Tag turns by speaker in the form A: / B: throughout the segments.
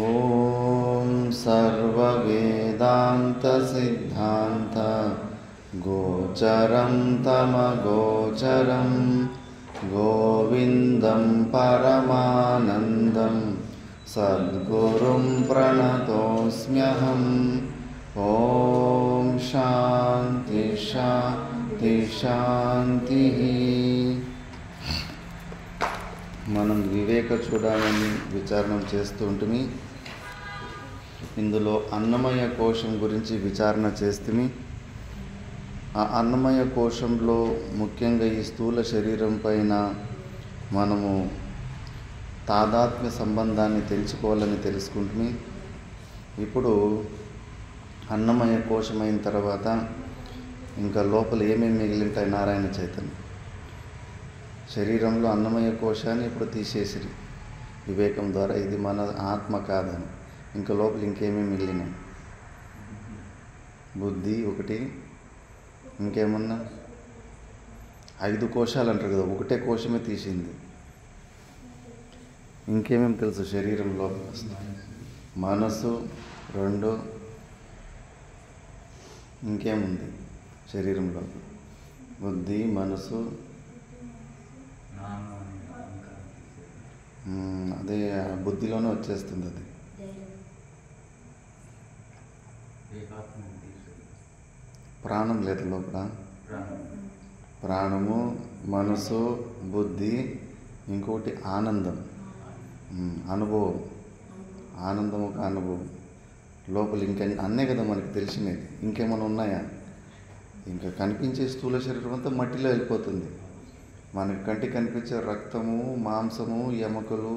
A: ఓం సర్వవేదాంత సిద్ధాంత గోచరం తమగోచరం గోవిందం పరమానందం సద్గురుం ప్రణతోస్మ్యహం. ఓం శాంతి శాంతి శాంతి. మనం వివేక చూడాలని విచారణ చేస్తూ ఉంటుంది. ఇందులో అన్నమయ కోశం గురించి విచారణ చేస్తుంది. ఆ అన్నమయ కోశంలో ముఖ్యంగా ఈ స్థూల శరీరం పైన మనము తాదాత్మ్య సంబంధాన్ని తెలుసుకోవాలని తెలుసుకుంటుంది. ఇప్పుడు అన్నమయ కోశం అయిన తర్వాత ఇంకా లోపల ఏమేమి మిగిలింటాయి? నారాయణ చైతన్యం. శరీరంలో అన్నమయ కోశాన్ని ఇప్పుడు తీసేసిరి వివేకం ద్వారా, ఇది మన ఆత్మ కాదని. ఇంకా లోపల ఇంకేమేమి మిగిలినాయి? బుద్ధి ఒకటి, ఇంకేమన్నా 5 కోశాలు అంటారు కదా, ఒకటే కోశమే తీసింది. ఇంకేమేమి తెలుసు శరీరంలో? మనసు 2, ఇంకేముంది శరీరంలో? బుద్ధి, మనసు, అదే బుద్ధిలోనే వచ్చేస్తుంది. అది ప్రాణం లేదు లోపల. ప్రాణము, మనసు, బుద్ధి, ఇంకొకటి ఆనందం, అనుభవం. ఆనందం ఒక అనుభవం లోపల. ఇంకా అన్నే కదా మనకి తెలిసినది. ఇంకేమైనా ఉన్నాయా? ఇంకా కనిపించే స్థూల శరీరం అంతా మట్టిలో వెళ్ళిపోతుంది. మనకి కంటికి కనిపించే రక్తము, మాంసము, ఎముకలు,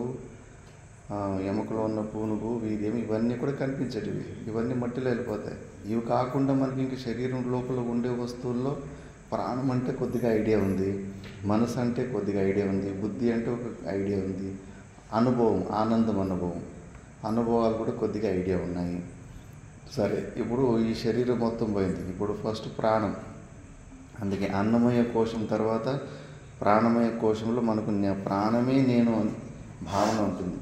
A: ఎముకలో ఉన్న పూనుగు, వీర్యం, ఇవన్నీ కూడా కనిపించేటివి. ఇవన్నీ మట్టిలో వెళ్ళిపోతాయి. ఇవి కాకుండా మనకి ఇంక శరీరం లోపల ఉండే వస్తువుల్లో ప్రాణం అంటే కొద్దిగా ఐడియా ఉంది, మనసు అంటే కొద్దిగా ఐడియా ఉంది, బుద్ధి అంటే ఒక ఐడియా ఉంది, అనుభవం, ఆనందం అనుభవాలు కూడా కొద్దిగా ఐడియా ఉన్నాయి. సరే, ఇప్పుడు ఈ శరీరం మొత్తం పోయింది. ఇప్పుడు ఫస్ట్ ప్రాణం. అందుకే అన్నమయ కోశం తర్వాత ప్రాణమయ కోశంలో మనకు ప్రాణమే నేను భావన ఉంటుంది.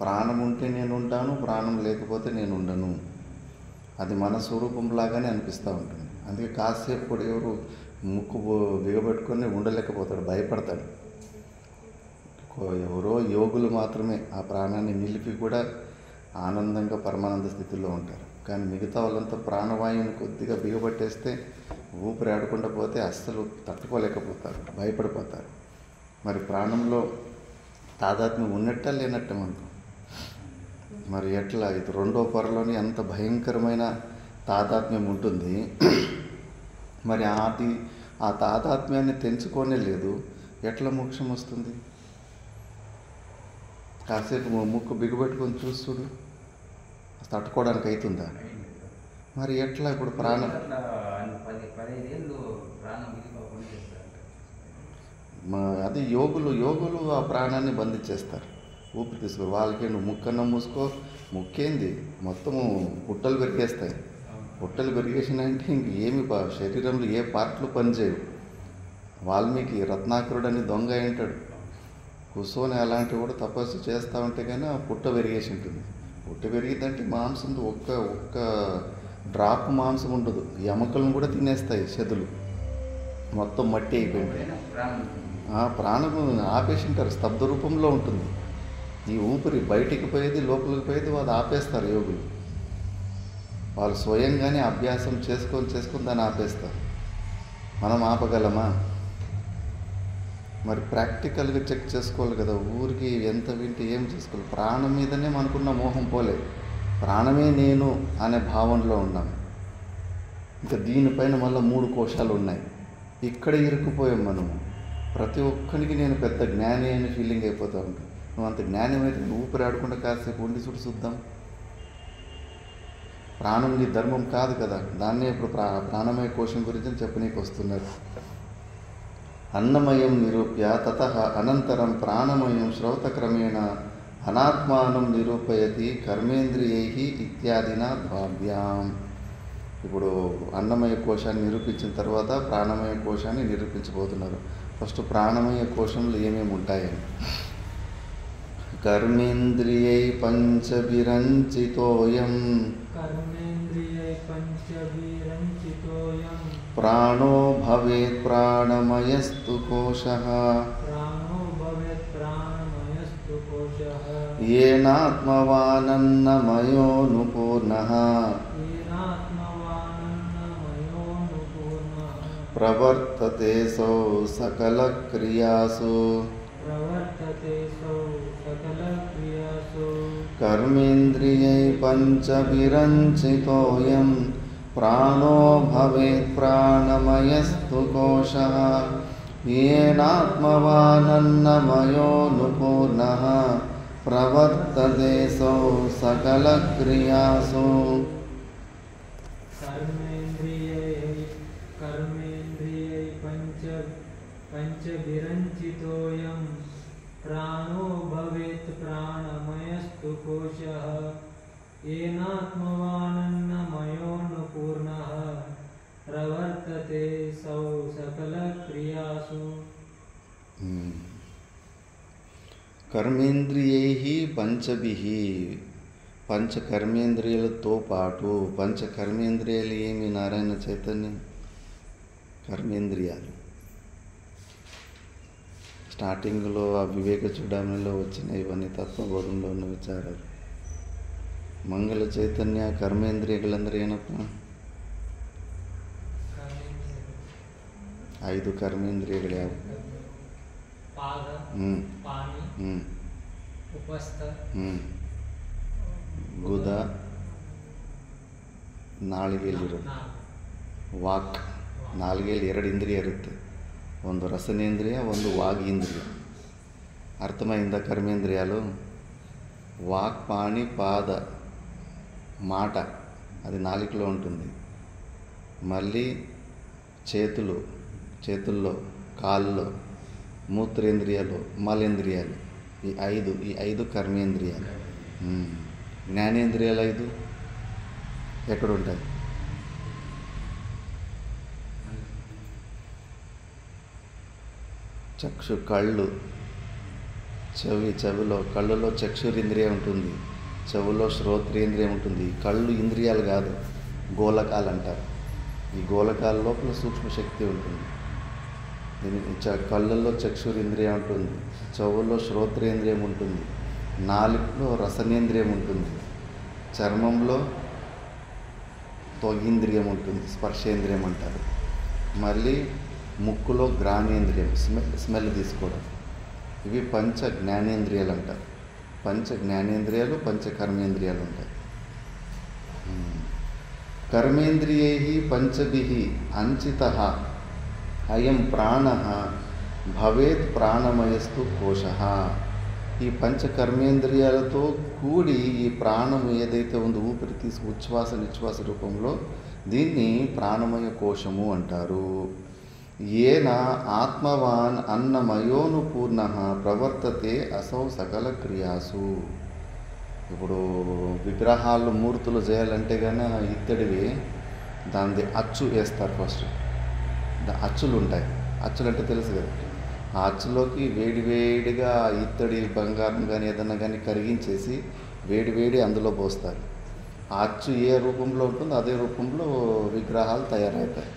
A: ప్రాణం ఉంటే నేను ఉంటాను, ప్రాణం లేకపోతే నేను ఉండను. అది మన స్వరూపంలాగానే అనిపిస్తూ ఉంటుంది. అందుకే కాసేపు కూడా ఎవరు ముక్కు బిగబెట్టుకొని ఉండలేకపోతాడు, భయపడతాడు. ఎవరో యోగులు మాత్రమే ఆ ప్రాణాన్ని నిలిపి కూడా ఆనందంగా పరమానంద స్థితిలో ఉంటారు. కానీ మిగతా వాళ్ళంతా ప్రాణవాయువుని కొద్దిగా బిగబట్టేస్తే, ఊపిరి ఆడకుండా పోతే అస్సలు తట్టుకోలేకపోతారు, భయపడిపోతారు. మరి ప్రాణంలో తాదాత్మ్యం ఉన్నట్ట లేనట్ట మనకు? మరి ఎట్లా? ఇది 2వ పొరలోని అంత భయంకరమైన తాదాత్మ్యం ఉంటుంది. మరి ఆ తాదాత్మ్యాన్ని తెంచుకోనే లేదు. ఎట్లా మోక్షం వస్తుంది? కాసేపు ముక్కు బిగుపెట్టుకొని చూస్తుడు, తట్టుకోవడానికి అవుతుందా? మరి ఎట్లా? ఇప్పుడు ప్రాణం అది యోగులు ఆ ప్రాణాన్ని బంధించేస్తారు, ఊపిరి తీసుకోరు. వాళ్ళకి నువ్వు ముక్కన్న మూసుకో, ముక్కేంది మొత్తము పుట్టలు పెరిగేస్తాయి. పుట్టలు పెరిగేసినాయంటే ఇంక ఏమి శరీరంలో ఏ పార్ట్లు పనిచేయవు. వాల్మీకి రత్నాకరుడు అని దొంగ ఏంటాడు, కూర్చొని అలాంటివి కూడా తపస్సు చేస్తూ ఉంటే కానీ ఆ పుట్ట పెరిగేసి ఉంటుంది. పుట్ట పెరిగిద్దంటే మాంసం ఒక్క డ్రాప్ మాంసం ఉండదు. ఎముకలను కూడా తినేస్తాయి చెదులు, మొత్తం మట్టి అయిపోయింది. ప్రాణం ఆపేసి ఉంటారు, స్తబ్ద రూపంలో ఉంటుంది. ఈ ఊపిరి బయటికి పోయేది, లోపలికి పోయేది వాళ్ళు ఆపేస్తారు యోగులు. వాళ్ళు స్వయంగానే అభ్యాసం చేసుకొని దాన్ని ఆపేస్తారు. మనం ఆపగలమా? మరి ప్రాక్టికల్గా చెక్ చేసుకోవాలి కదా. ఊరికి ఎంత వింటే ఏం చేసుకోవాలి? ప్రాణం మీదనే మనకున్న మోహం పోలే, ప్రాణమే నేను అనే భావనలో ఉన్నాం. ఇంకా దీనిపైన మళ్ళీ 3 కోశాలు ఉన్నాయి. ఇక్కడ ఇరుక్కుపోయాం మనము. ప్రతి ఒక్కరికి నేను పెద్ద జ్ఞాని అని ఫీలింగ్ అయిపోతూ ఉంటాను. నువ్వు అంత జ్ఞానం అయితే ఊపిరి ఆడకుండా కాసేపు ఉండి చూద్దాం. ప్రాణం నీ ధర్మం కాదు కదా. దాన్నే ఇప్పుడు ప్రాణమయ కోశం గురించి చెప్పనీకి వస్తున్నారు. అన్నమయం నిరూప్య తతః అనంతరం ప్రాణమయం శ్రౌతక్రమేణ అనాత్మానం నిరూపయతి కర్మేంద్రియైః ఇత్యాదిన ద్వాభ్యాం. ఇప్పుడు అన్నమయ కోశాన్ని నిరూపించిన తర్వాత ప్రాణమయ కోశాన్ని నిరూపించబోతున్నారు. ఫస్ట్ ప్రాణమయ కోశంలో ఏమేమి ఉంటాయని. कर्मेन्द्रियै पञ्चभिरञ्चितोऽयं प्राणो भवेत् प्राणमयस्तु कोशः येनात्मवानन्नमयोऽनुपूर्णः प्रवर्तते सौ सकलक्रियासु कर्मेन्द्रियै पञ्चभिरञ्चितोऽयं प्राणो भवेत् प्राणमयस्तु कोशः येनात्मवानन्नमयोऽनुपूर्णः प्रवर्तते सौ सकलक्रियासु।
B: कर्मेन्द्रियै पञ्चभिरञ्चितोऽयं प्राणो भवेत् प्राणमयस्तु कोशः येनात्मवानन्नमयोऽनुपूर्णः प्रवर्तते सौ सकलक्रियासु।
A: कर्मेन्द्रियै పంచభిః పంచ కర్మేంద్రియాలతో పాటు పంచ కర్మేంద్రియాలు ఏమి నారాయణ చైతన్యం కర్మేంద్రియాలు స్టార్టింగ్లో ఆ వివేక చూడమనిలో వచ్చిన ఇవన్నీ తత్వబోధంలో ఉన్న విచారాలు మంగళ చైతన్య కర్మేంద్రియాలందరూ ಏನಪ್ಪ 5 ಕರ್ಮೇಂದ್ರಿಯಗಳು ಯಾವುವು
B: ಪಾದ ಪಾಣಿ ಉಪಸ್ಥ
A: ಗುದ ನಾಲಿಗೆಯಲ್ಲಿರೋದು ವಾಕ್ ನಾಲಿಗೆಯಲ್ಲಿ 2 ಇಂದ್ರಿಯ ಇರುತ್ತೆ ಒಂದು ರಸನೇಂದ್ರಿಯ ಒಂದು ವಾಗೀಂದ್ರಿಯ అర్థమైందా కర్మేంద్రియాలు వాక్ పాణి పాద మాట అది నాలుకలో ఉంటుంది మళ్ళీ చేతుల్లో కాళ్ళలో మూత్రేంద్రియాలు మలేంద్రియాలు ఈ 5 కర్మేంద్రియాలు జ్ఞానేంద్రియాలు 5 ఎక్కడ ఉంటాయి చక్షు కళ్ళు చెవిలో కళ్ళులో చక్షురింద్రియం ఉంటుంది చెవులో శ్రోత్రేంద్రియం ఉంటుంది కళ్ళు ఇంద్రియాలు కాదు గోళకాలు అంటారు ఈ గోళకాల లోపల సూక్ష్మశక్తి ఉంటుంది కళ్ళల్లో చక్షురింద్రియం ఉంటుంది చెవుల్లో శ్రోత్రేంద్రియం ఉంటుంది నాలుకలో రసనేంద్రియం ఉంటుంది చర్మంలో త్వగీంద్రియం ఉంటుంది స్పర్శేంద్రియం అంటారు మళ్ళీ ముక్కులో గ్రాణేంద్రియం స్మెల్ తీసుకోవడం ఇవి పంచ జ్ఞానేంద్రియాలు అంటారు పంచ జ్ఞానేంద్రియాలు పంచ కర్మేంద్రియాలు ఉంటాయి కర్మేంద్రియైః పంచభిః అంచితః అయం ప్రాణః భవేత్ ప్రాణమయస్తు కోశః ఈ పంచ కర్మేంద్రియాలతో కూడి ఈ ప్రాణం ఏదైతే ఉందో ఊపిరి తీసుకు ఉచ్ఛ్వాస నిశ్వాస రూపంలో దీన్ని ప్రాణమయ కోశము అంటారు ఏన ఆత్మవాన్ అన్నమయోనుపూర్ణః ప్రవర్తతే అసౌ సకల క్రియాసు ఇప్పుడు విగ్రహాలు మూర్తులు చేయాలంటే కానీ ఇత్తడివి దాని అచ్చు వేస్తారు ఫస్ట్ అచ్చులు ఉంటాయి అచ్చులు అంటే తెలుసు కదా ఆ అచ్చులోకి వేడిగా ఇత్తడి బంగారం కానీ ఏదన్నా కానీ కరిగించేసి వేడి అందులో పోస్తారు ఆ అచ్చు ఏ రూపంలో ఉంటుందో అదే రూపంలో విగ్రహాలు తయారవుతాయి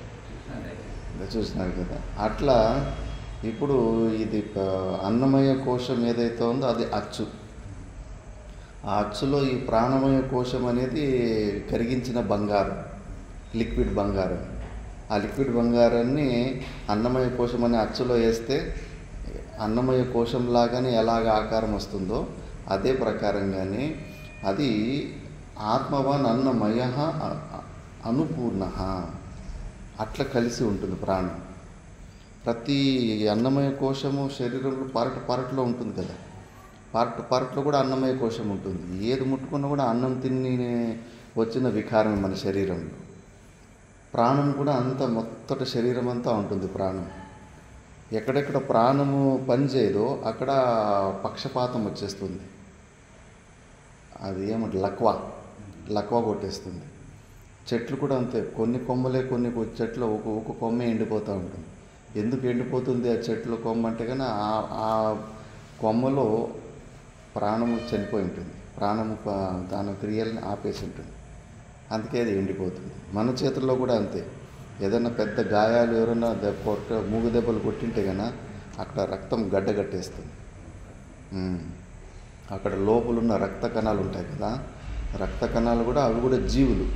A: చూసినారు కదా అట్లా ఇప్పుడు ఇది అన్నమయ కోశం ఏదైతే ఉందో అది అచ్చు ఆ అచ్చులో ఈ ప్రాణమయ కోశం అనేది కరిగించిన బంగారం లిక్విడ్ బంగారం ఆ లిక్విడ్ బంగారాన్ని అన్నమయ కోశం అనే అచ్చులో వేస్తే అన్నమయ కోశం లాగానే ఎలాగ ఆకారం వస్తుందో అదే ప్రకారంగానే అది ఆత్మవాన్ అన్నమయ అనుపూర్ణ అట్లా కలిసి ఉంటుంది ప్రాణం ప్రతి అన్నమయ కోశము శరీరంలో పార్ట్లో ఉంటుంది కదా పార్ట్లో కూడా అన్నమయ కోశం ఉంటుంది ఏది ముట్టుకున్నా కూడా అన్నం తిని వచ్చిన వికారమే మన శరీరంలో ప్రాణం కూడా అంత మొత్తట శరీరం అంతా ఉంటుంది ప్రాణం ఎక్కడెక్కడ ప్రాణము పనిచేయదో అక్కడ పక్షపాతం వచ్చేస్తుంది అది ఏమంటే లక్వా కొట్టేస్తుంది చెట్లు కూడా అంతే కొన్ని కొమ్మలే కొన్ని చెట్లు ఒక కొమ్మే ఎండిపోతూ ఉంటుంది ఎందుకు ఎండిపోతుంది ఆ చెట్లు కొమ్మ అంటే కానీ ఆ కొమ్మలో ప్రాణము చనిపోయి ఉంటుంది, ప్రాణము దాని క్రియల్ని ఆపేసి ఉంటుంది, అందుకే అది ఎండిపోతుంది. మన చేతుల్లో కూడా అంతే. ఏదైనా పెద్ద గాయాలు ఎవరైనా మూగు దెబ్బలు కొట్టింటే కన్నా అక్కడ రక్తం గడ్డగట్టేస్తుంది. అక్కడ లోపలున్న రక్త కణాలు ఉంటాయి కదా, రక్త కణాలు కూడా అవి కూడా జీవులు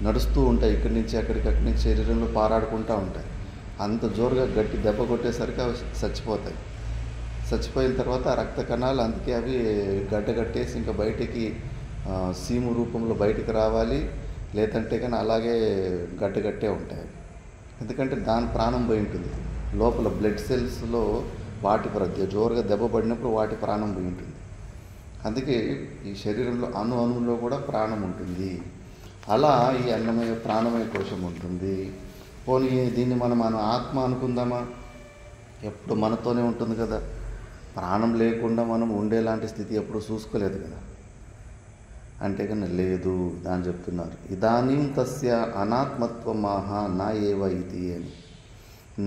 A: నడుస్తూ ఉంటాయి, ఇక్కడి నుంచి అక్కడికి, అక్కడి నుంచి శరీరంలో పారాడుకుంటూ ఉంటాయి. అంత జోరుగా గట్టి దెబ్బ కొట్టేసరికి అవి చచ్చిపోతాయి. చచ్చిపోయిన తర్వాత ఆ రక్త కణాలు అందుకే అవి గడ్డగట్టేసి ఇంకా బయటికి సీము రూపంలో బయటికి రావాలి, లేదంటే కానీ అలాగే గడ్డగట్టే ఉంటాయి. ఎందుకంటే దాని ప్రాణం పోయి ఉంటుంది లోపల, బ్లడ్ సెల్స్లో వాటి జోరుగా దెబ్బ పడినప్పుడు వాటి ప్రాణం పోయి ఉంటుంది. అందుకే ఈ శరీరంలో అణువులో కూడా ప్రాణం ఉంటుంది. అలా ఈ అన్నమయ ప్రాణమయ కోశం ఉంటుంది. పోనీ దీన్ని మనం ఆత్మ అనుకుందామా? ఎప్పుడు మనతోనే ఉంటుంది కదా, ప్రాణం లేకుండా మనం ఉండేలాంటి స్థితి ఎప్పుడు చూసుకోలేదు కదా. అంటే కన్నా లేదు, దాన్ని చెప్తున్నారు. ఇదానీం తస్య అనాత్మత్వమాహ నా ఏవ ఇది అని.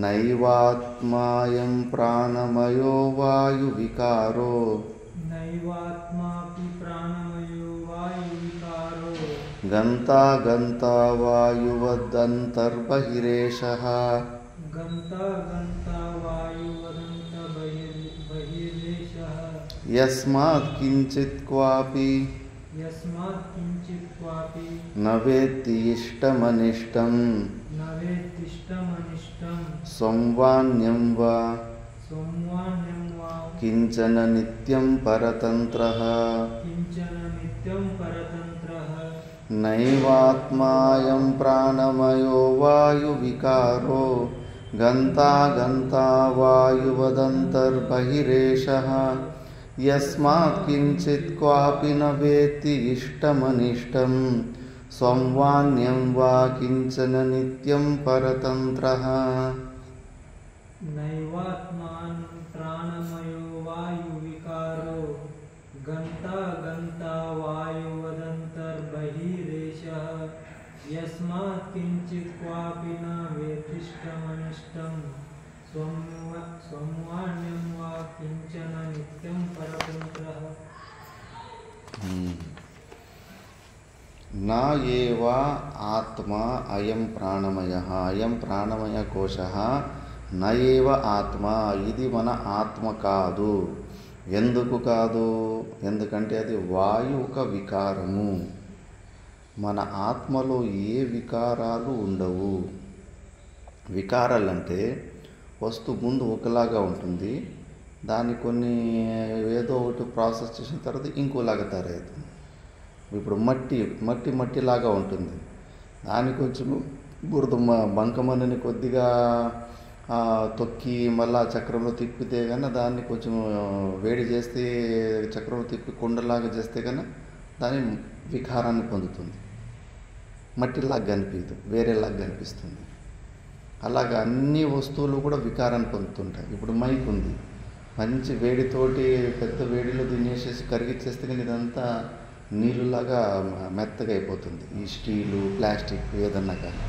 A: నైవాత్మాయం ప్రాణమయో వాయు వికారో
B: నైవాత్మాపి ప్రాణమయో వాయు వికారో
A: గంతా గంతా వాయువదంతర్బహిరేషః
B: గంతా గంతా వాయువదంత బహిర్దేశః
A: యస్మాత్ కించిత్ క్వాపి
B: యస్మాత్ కించిత్ క్వాపి
A: న వేత్తి ఇష్టమనిష్టం
B: నవేత్తిష్టమనిష్టం
A: సంవాన్యం వా
B: సంవాన్యం వా
A: కించన నిత్యం పరతంత్రః
B: కించన నిత్యం పరతంత్రః
A: నైవాత్మాయం ప్రాణమయో వాయు వికారో గంతా గంతా వాయువదంతర్బహిరేషః యస్మాత్ కించిత్ క్వాపి న వేత్తి ఇష్టమనిష్టం సంవాన్యం వా కించన నిత్యం పరతంత్రః.
B: నైవాత్మాన్ ప్రాణమయో వాయు వికారో గంతా గంతా వాయువదంతర్బహిరేషః యస్మాత్ కించిత్ క్వాపి న వేత్తిష్టమనిష్టం సంవాన్యం వా కించన నిత్యం పరతంత్రః.
A: నా ఏవా ఆత్మ అయం ప్రాణమయః, అయం ప్రాణమయ కోశః న ఏవ ఆత్మ, ఇది మన ఆత్మ కాదు. ఎందుకు కాదు? ఎందుకంటే అది వాయు ఒక వికారము. మన ఆత్మలో ఏ వికారాలు ఉండవు. వికారాలంటే వస్తువు ముందు ఒకలాగా ఉంటుంది, దాన్ని కొన్ని ఏదో ఒకటి ప్రాసెస్ చేసిన తర్వాత ఇంకోలాగా తయారవుతుంది. ఇప్పుడు మట్టిలాగా ఉంటుంది, దాని కొంచెం బురద బంకమన్నని కొద్దిగా తొక్కి మళ్ళా చక్రంలో తిప్పితే కన్నా దాన్ని కొంచెం వేడి చేస్తే చక్రంలో తిప్పి కుండలాగా చేస్తే కన్నా దాని వికారాన్ని పొందుతుంది. మట్టిలాగా కనిపించదు, వేరేలాగా కనిపిస్తుంది. అలాగా అన్ని వస్తువులు కూడా వికారాన్ని పొందుతుంటాయి. ఇప్పుడు మైక్ ఉంది, మంచి వేడితోటి పెద్ద వేడిలో దీన్ని వేసేసి కరిగిచ్చేస్తే కానీ ఇదంతా నీళ్ళలాగా మెత్తగా అయిపోతుంది. ఈ స్టీలు, ప్లాస్టిక్ ఏదన్నా కానీ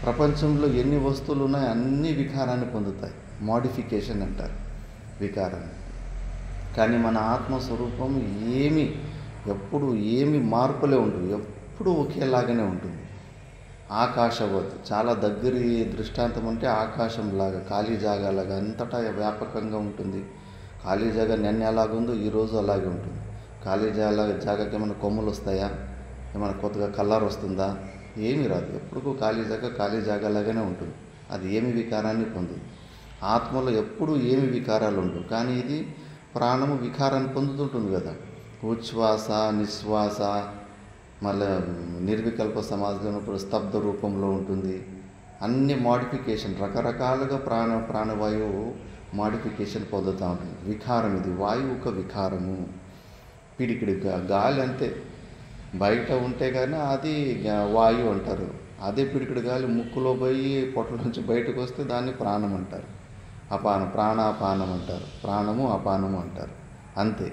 A: ప్రపంచంలో ఎన్ని వస్తువులు ఉన్నాయో అన్ని వికారాన్ని పొందుతాయి. మోడిఫికేషన్ అంటారు వికారాన్ని. కానీ మన ఆత్మస్వరూపం ఎప్పుడు ఏమి మార్పులే ఉంటుంది, ఎప్పుడు ఒకేలాగానే ఉంటుంది. ఆకాశవత్, చాలా దగ్గరి దృష్టాంతం అంటే ఆకాశంలాగా, ఖాళీ జాగాలాగా అంతటా వ్యాపకంగా ఉంటుంది. ఖాళీ జాగా నిన్న ఎలాగుందో ఈరోజు అలాగే ఉంటుంది. ఖాళీ జాగాకి ఏమైనా కొమ్ములు వస్తాయా, ఏమైనా కొత్తగా కలర్ వస్తుందా? ఏమీ రాదు. ఎప్పుడు ఖాళీ జాగాలాగానే ఉంటుంది. అది ఏమి వికారాన్ని పొందదు. ఆత్మలో ఎప్పుడు ఏమి వికారాలు ఉండవు. కానీ ఇది ప్రాణము వికారాన్ని పొందుతుంటుంది కదా. ఉచ్ఛ్వాస, నిశ్వాస, మళ్ళీ నిర్వికల్ప సమాధిలో ఉన్నప్పుడు స్తబ్ద రూపంలో ఉంటుంది. అన్ని మోడిఫికేషన్, రకరకాలుగా ప్రాణవాయువు మోడిఫికేషన్ పొందుతూ ఉంటుంది. వికారం ఇది, వాయువు ఒక వికారము. పిడికిడి గాలి అంతే, బయట ఉంటే కానీ అది వాయువు అంటారు. అదే పిడికిడి గాలి ముక్కులో పోయి పొట్ల నుంచి బయటకు వస్తే దాన్ని ప్రాణం అంటారు. ప్రాణాపానం అంటారు, ప్రాణము అపానము అంటారు. అంతే,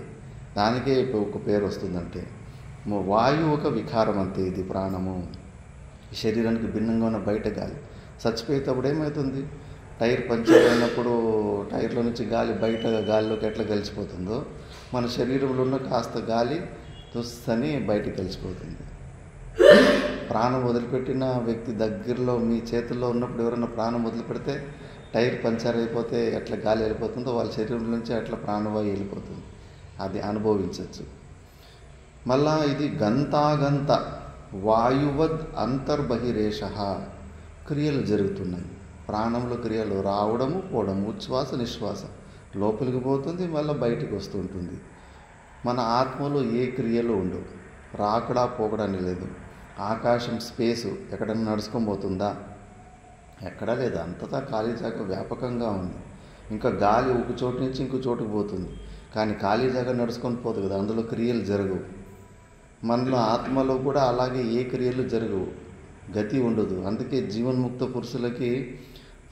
A: దానికే ఒక పేరు వస్తుందంటే వాయువు ఒక వికారం అంతే. ఇది ప్రాణము. శరీరానికి భిన్నంగా ఉన్న బయట గాలి. చచ్చిపోయేటప్పుడు ఏమవుతుంది? టైర్ పంచర్ అయినప్పుడు టైర్లో నుంచి గాలి బయట గాలిలోకి ఎట్లా కలిసిపోతుందో మన శరీరంలో ఉన్న కాస్త గాలి తుస్సని బయటికి కలిసిపోతుంది. ప్రాణం వదిలిపెట్టిన వ్యక్తి దగ్గరలో మీ చేతుల్లో ఉన్నప్పుడు ఎవరైనా ప్రాణం వదిలిపెడితే టైర్ పంచర్ అయిపోతే ఎట్లా గాలి వెళ్ళిపోతుందో వాళ్ళ శరీరం నుంచి అట్లా ప్రాణవాయు వెళ్ళిపోతుంది. అది అనుభవించవచ్చు. మళ్ళా ఇది గంతాగంత వాయువద్ అంతర్బహిరేష క్రియలు జరుగుతున్నాయి. ప్రాణంలో క్రియలు రావడము పోవడము, ఉచ్ఛ్వాస నిశ్వాస, లోపలికి పోతుంది మళ్ళీ బయటికి వస్తుంటుంది. మన ఆత్మలో ఏ క్రియలు ఉండవు, రాకడా పోకడానికి లేదు. ఆకాశం స్పేసు ఎక్కడన్నా నడుచుకొని పోతుందా? ఎక్కడా లేదు, అంతటా ఖాళీ జాగా వ్యాపకంగా ఉంది. ఇంకా గాలి ఒక చోటు నుంచి ఇంకో చోటుకు పోతుంది, కానీ ఖాళీ జాగా నడుచుకొని పోతుంది కదా, అందులో క్రియలు జరగవు. మనలో ఆత్మలో కూడా అలాగే ఏ క్రియలు జరగవు, గతి ఉండదు. అందుకే జీవన్ముక్త పురుషులకి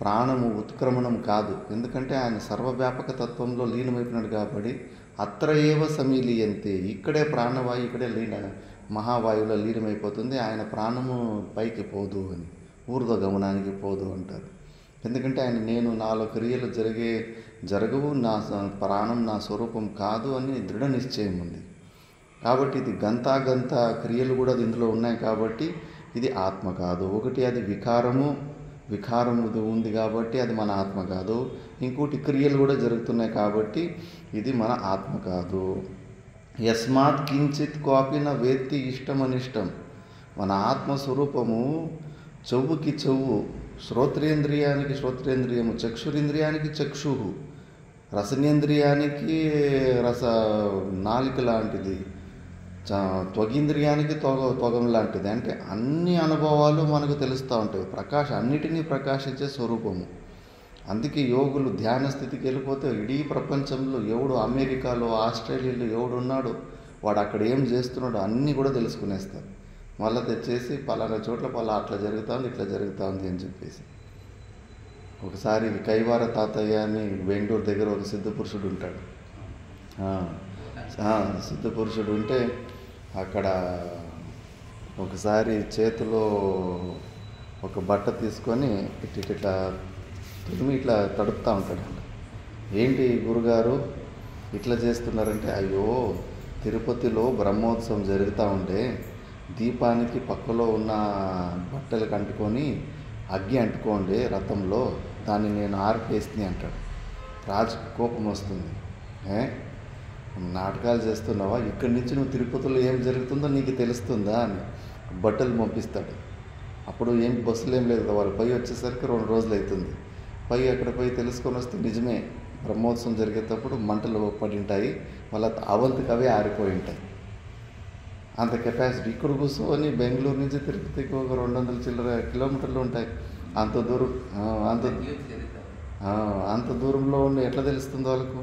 A: ప్రాణము ఉత్క్రమణం కాదు, ఎందుకంటే ఆయన సర్వవ్యాపక తత్వంలో లీనమైపోయినాడు కాబట్టి. అత్ర ఏవ సమీలీయంతే, ఇక్కడే ప్రాణవాయు ఇక్కడే మహావాయువులో లీనమైపోతుంది. ఆయన ప్రాణము పైకి పోదు అని, ఊర్ధ్వగమనానికి పోదు అంటారు. ఎందుకంటే ఆయన నేను నాలో క్రియలు జరగవు, నా ప్రాణం నా స్వరూపం కాదు అని దృఢ నిశ్చయం ఉంది. కాబట్టి ఇది గంతాగంత క్రియలు కూడా ఇందులో ఉన్నాయి కాబట్టి ఇది ఆత్మ కాదు. ఒకటి అది వికారము ఉంది కాబట్టి అది మన ఆత్మ కాదు. ఇంకోటి క్రియలు కూడా జరుగుతున్నాయి కాబట్టి ఇది మన ఆత్మ కాదు. యస్మాత్ కించిత్ కోపిన వేత్తి ఇష్టం అనిష్టం. మన ఆత్మస్వరూపము చెవుకి చెవు, శ్రోత్రేంద్రియానికి శ్రోత్రేంద్రియము, చక్షురింద్రియానికి చక్షుహు, రసనేంద్రియానికి నాలిక లాంటిది, త్వగింద్రియానికి త్వగం లాంటిది. అంటే అన్ని అనుభవాలు మనకు తెలుస్తూ ఉంటాయి. అన్నిటినీ ప్రకాశించే స్వరూపము. అందుకే యోగులు ధ్యాన స్థితికి వెళ్ళిపోతే ఇడీ ప్రపంచంలో ఎవడు, అమెరికాలో ఆస్ట్రేలియాలో ఎవడు ఉన్నాడో వాడు అక్కడ ఏం చేస్తున్నాడో అన్నీ కూడా తెలుసుకునేస్తారు. మళ్ళీ తెచ్చేసి పలానా చోట్ల అట్లా జరుగుతుంది ఇట్లా జరుగుతుంది అని చెప్పేసి. ఒకసారి కైవార తాతయ్య అని బెంగళూరు దగ్గర ఒక సిద్ధపురుషుడు ఉంటాడు. సిద్ధపురుషుడు ఉంటే అక్కడ ఒకసారి చేతిలో ఒక బట్ట తీసుకొని ఇట్లా తుడిమి ఇట్లా తడుపుతూ ఉంటాడు. ఏంటి గురుగారు ఇట్లా చేస్తున్నారంటే, అయ్యో తిరుపతిలో బ్రహ్మోత్సవం జరుగుతూ ఉంటే దీపానికి పక్కలో ఉన్న బట్టలకు అంటుకొని అగ్గి అంటుకోండి రథంలో, దాన్ని నేను ఆర్పేస్ని అంటాడు. రాజుకు కోపం వస్తుంది. నాటకాలు చేస్తున్నావా? ఇక్కడి నుంచి నువ్వు తిరుపతిలో ఏం జరుగుతుందో నీకు తెలుస్తుందా అని బట్టలు పంపిస్తాడు. అప్పుడు ఏం బస్సులు ఏం లేదు, వాళ్ళు పై వచ్చేసరికి 2 రోజులు అవుతుంది. అక్కడ పోయి తెలుసుకొని వస్తే నిజమే బ్రహ్మోత్సవం జరిగేటప్పుడు మంటలు పడింటాయి, వాళ్ళ అవంతికి అవే ఆరిపోయి ఉంటాయి. అంత కెపాసిటీ. ఇక్కడ కూర్చొని బెంగళూరు నుంచి తిరుపతికి ఒక 200 చిల్లర కిలోమీటర్లు ఉంటాయి. అంత దూరంలో ఉండి ఎట్లా తెలుస్తుంది వాళ్ళకు?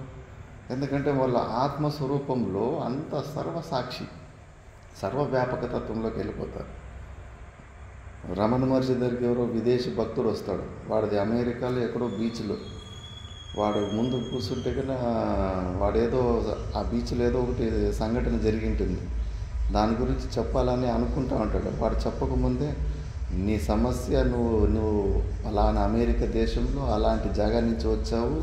A: ఎందుకంటే వాళ్ళ ఆత్మస్వరూపంలో అంత సర్వసాక్షి, సర్వవ్యాపక తత్వంలోకి వెళ్ళిపోతారు. రమణ మహర్షి దగ్గరికి ఎవరో విదేశీ భక్తుడు వస్తాడు. వాడిది అమెరికాలో ఎక్కడో బీచ్లో. వాడు ముందు కూర్చుంటే కన్నా వాడేదో ఆ బీచ్లో ఏదో ఒకటి సంఘటన జరిగి ఉంటుంది, దాని గురించి చెప్పాలని అనుకుంటూ ఉంటాడు. వాడు చెప్పకముందే నీ సమస్య, నువ్వు అలానే అమెరికా దేశంలో అలాంటి జాగా నుంచి వచ్చావు,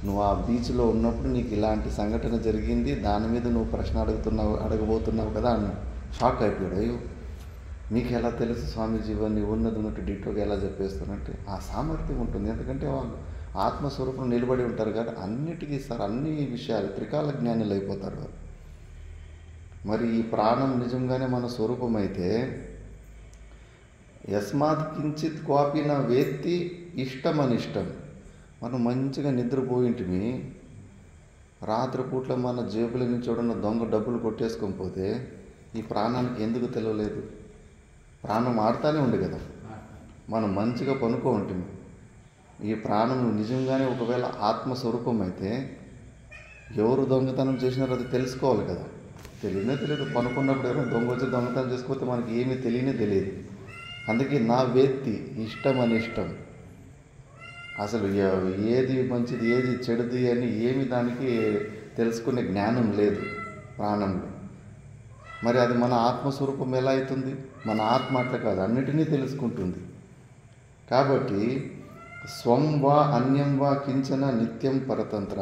A: నువ్వు ఆ బీచ్లో ఉన్నప్పుడు నీకు ఇలాంటి సంఘటన జరిగింది, దాని మీద నువ్వు ప్రశ్న అడగబోతున్నావు కదా అన్నాడు. షాక్ అయిపోయాడు. అయ్యో మీకు ఎలా తెలుసు స్వామీజీ ఇవన్నీ ఉన్నది ఉన్నట్టు డిటోగా ఎలా చెప్పేస్తానంటే ఆ సామర్థ్యం ఉంటుంది. ఎందుకంటే వాళ్ళు ఆత్మస్వరూపం నిలబడి ఉంటారు కదా, అన్నిటికీ అన్ని విషయాలు త్రికాల జ్ఞానులు అయిపోతారు వారు. మరి ఈ ప్రాణం నిజంగానే మన స్వరూపం అయితే యస్మాత్ కించిత్ క్వాపిన వేత్తి ఇష్టం అనిష్టం. మనం మంచిగా నిద్రపోయింటిమి, రాత్రిపూట్ల మన జేబుల నుంచి చూడన్న దొంగ డబ్బులు కొట్టేసుకొని పోతే ఈ ప్రాణానికి ఎందుకు తెలియలేదు? ప్రాణం ఆడుతూనే ఉంది కదా, మనం మంచిగా పనుకో ఉంటుంది. ఈ ప్రాణం నిజంగానే ఒకవేళ ఆత్మస్వరూపం అయితే ఎవరు దొంగతనం చేసినారో అది తెలుసుకోవాలి కదా. తెలియదు. పనుకున్నప్పుడు ఎవరైనా దొంగ వచ్చి దొంగతనం చేసుకోతే మనకి ఏమీ తెలియదు. అందుకే నా వేత్తి ఇష్టం అనిష్టం. అసలు ఏది మంచిది ఏది చెడుది అని ఏమి దానికి తెలుసుకునే జ్ఞానం లేదు ప్రాణంలో. మరి అది మన ఆత్మస్వరూపం ఎలా అవుతుంది? మన ఆత్మ అట్లా కాదు, అన్నిటినీ తెలుసుకుంటుంది. కాబట్టి స్వం వా అన్యం వా కించన నిత్యం పరతంత్ర.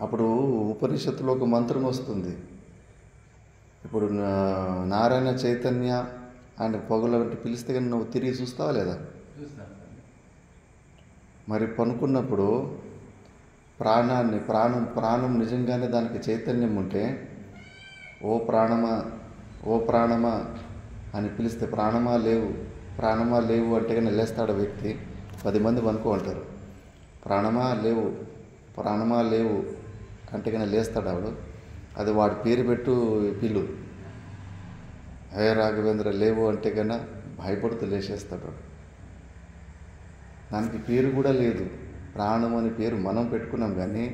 A: అప్పుడు ఉపనిషత్తులో ఒక మంత్రం వస్తుంది. ఇప్పుడు నారాయణ చైతన్య ఆయన పొగలు అంటే పిలిస్తే కానీ నువ్వు తిరిగి చూస్తావా లేదా? మరి పనుకున్నప్పుడు ప్రాణం నిజంగానే దానికి చైతన్యం ఉంటే ఓ ప్రాణమా అని పిలిస్తే ప్రాణమా లేవు అంటే కానీ లేస్తాడు వ్యక్తి. 10 మంది పనుకో అంటారు. ప్రాణమా లేవు అంటే కానీ లేస్తాడు ఆవిడ. అది వాడి పేరు పెట్టు పిలు. హే రాఘవేంద్ర లేవు అంటే కన్నా భయపడుతూ లేచేస్తాడు. దానికి పేరు కూడా లేదు. ప్రాణం అనే పేరు మనం పెట్టుకున్నాం కానీ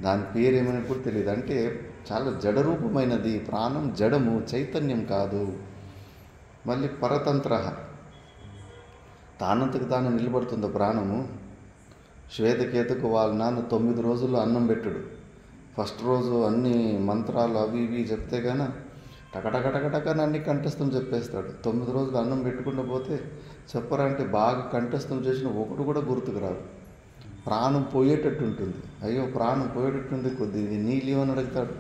A: దాని పేరు ఏమని కూడా తెలియదు. అంటే చాలా జడరూపమైనది. ప్రాణం జడము, చైతన్యం కాదు. మళ్ళీ పరతంత్ర, తానంతకు తాను నిలబడుతుంది ప్రాణము. శ్వేతకేతుకు వాళ్ళ నాన్న 9 రోజుల్లో అన్నం పెట్టుడు. ఫస్ట్ రోజు అన్ని మంత్రాలు అవి ఇవి చెప్తే కానీ టకటకటకటకని అన్ని కంఠస్థం చెప్పేస్తాడు. 9 రోజులు అన్నం పెట్టుకుంటూ పోతే చెప్పరంటే బాగా కంఠస్థం చేసిన ఒకటి కూడా గుర్తుకు రాదు. ప్రాణం పోయేటట్టు ఉంటుంది. అయ్యో ప్రాణం పోయేటట్టుంది, కొద్దిగా నీళ్ళు అని అడుగుతాడు.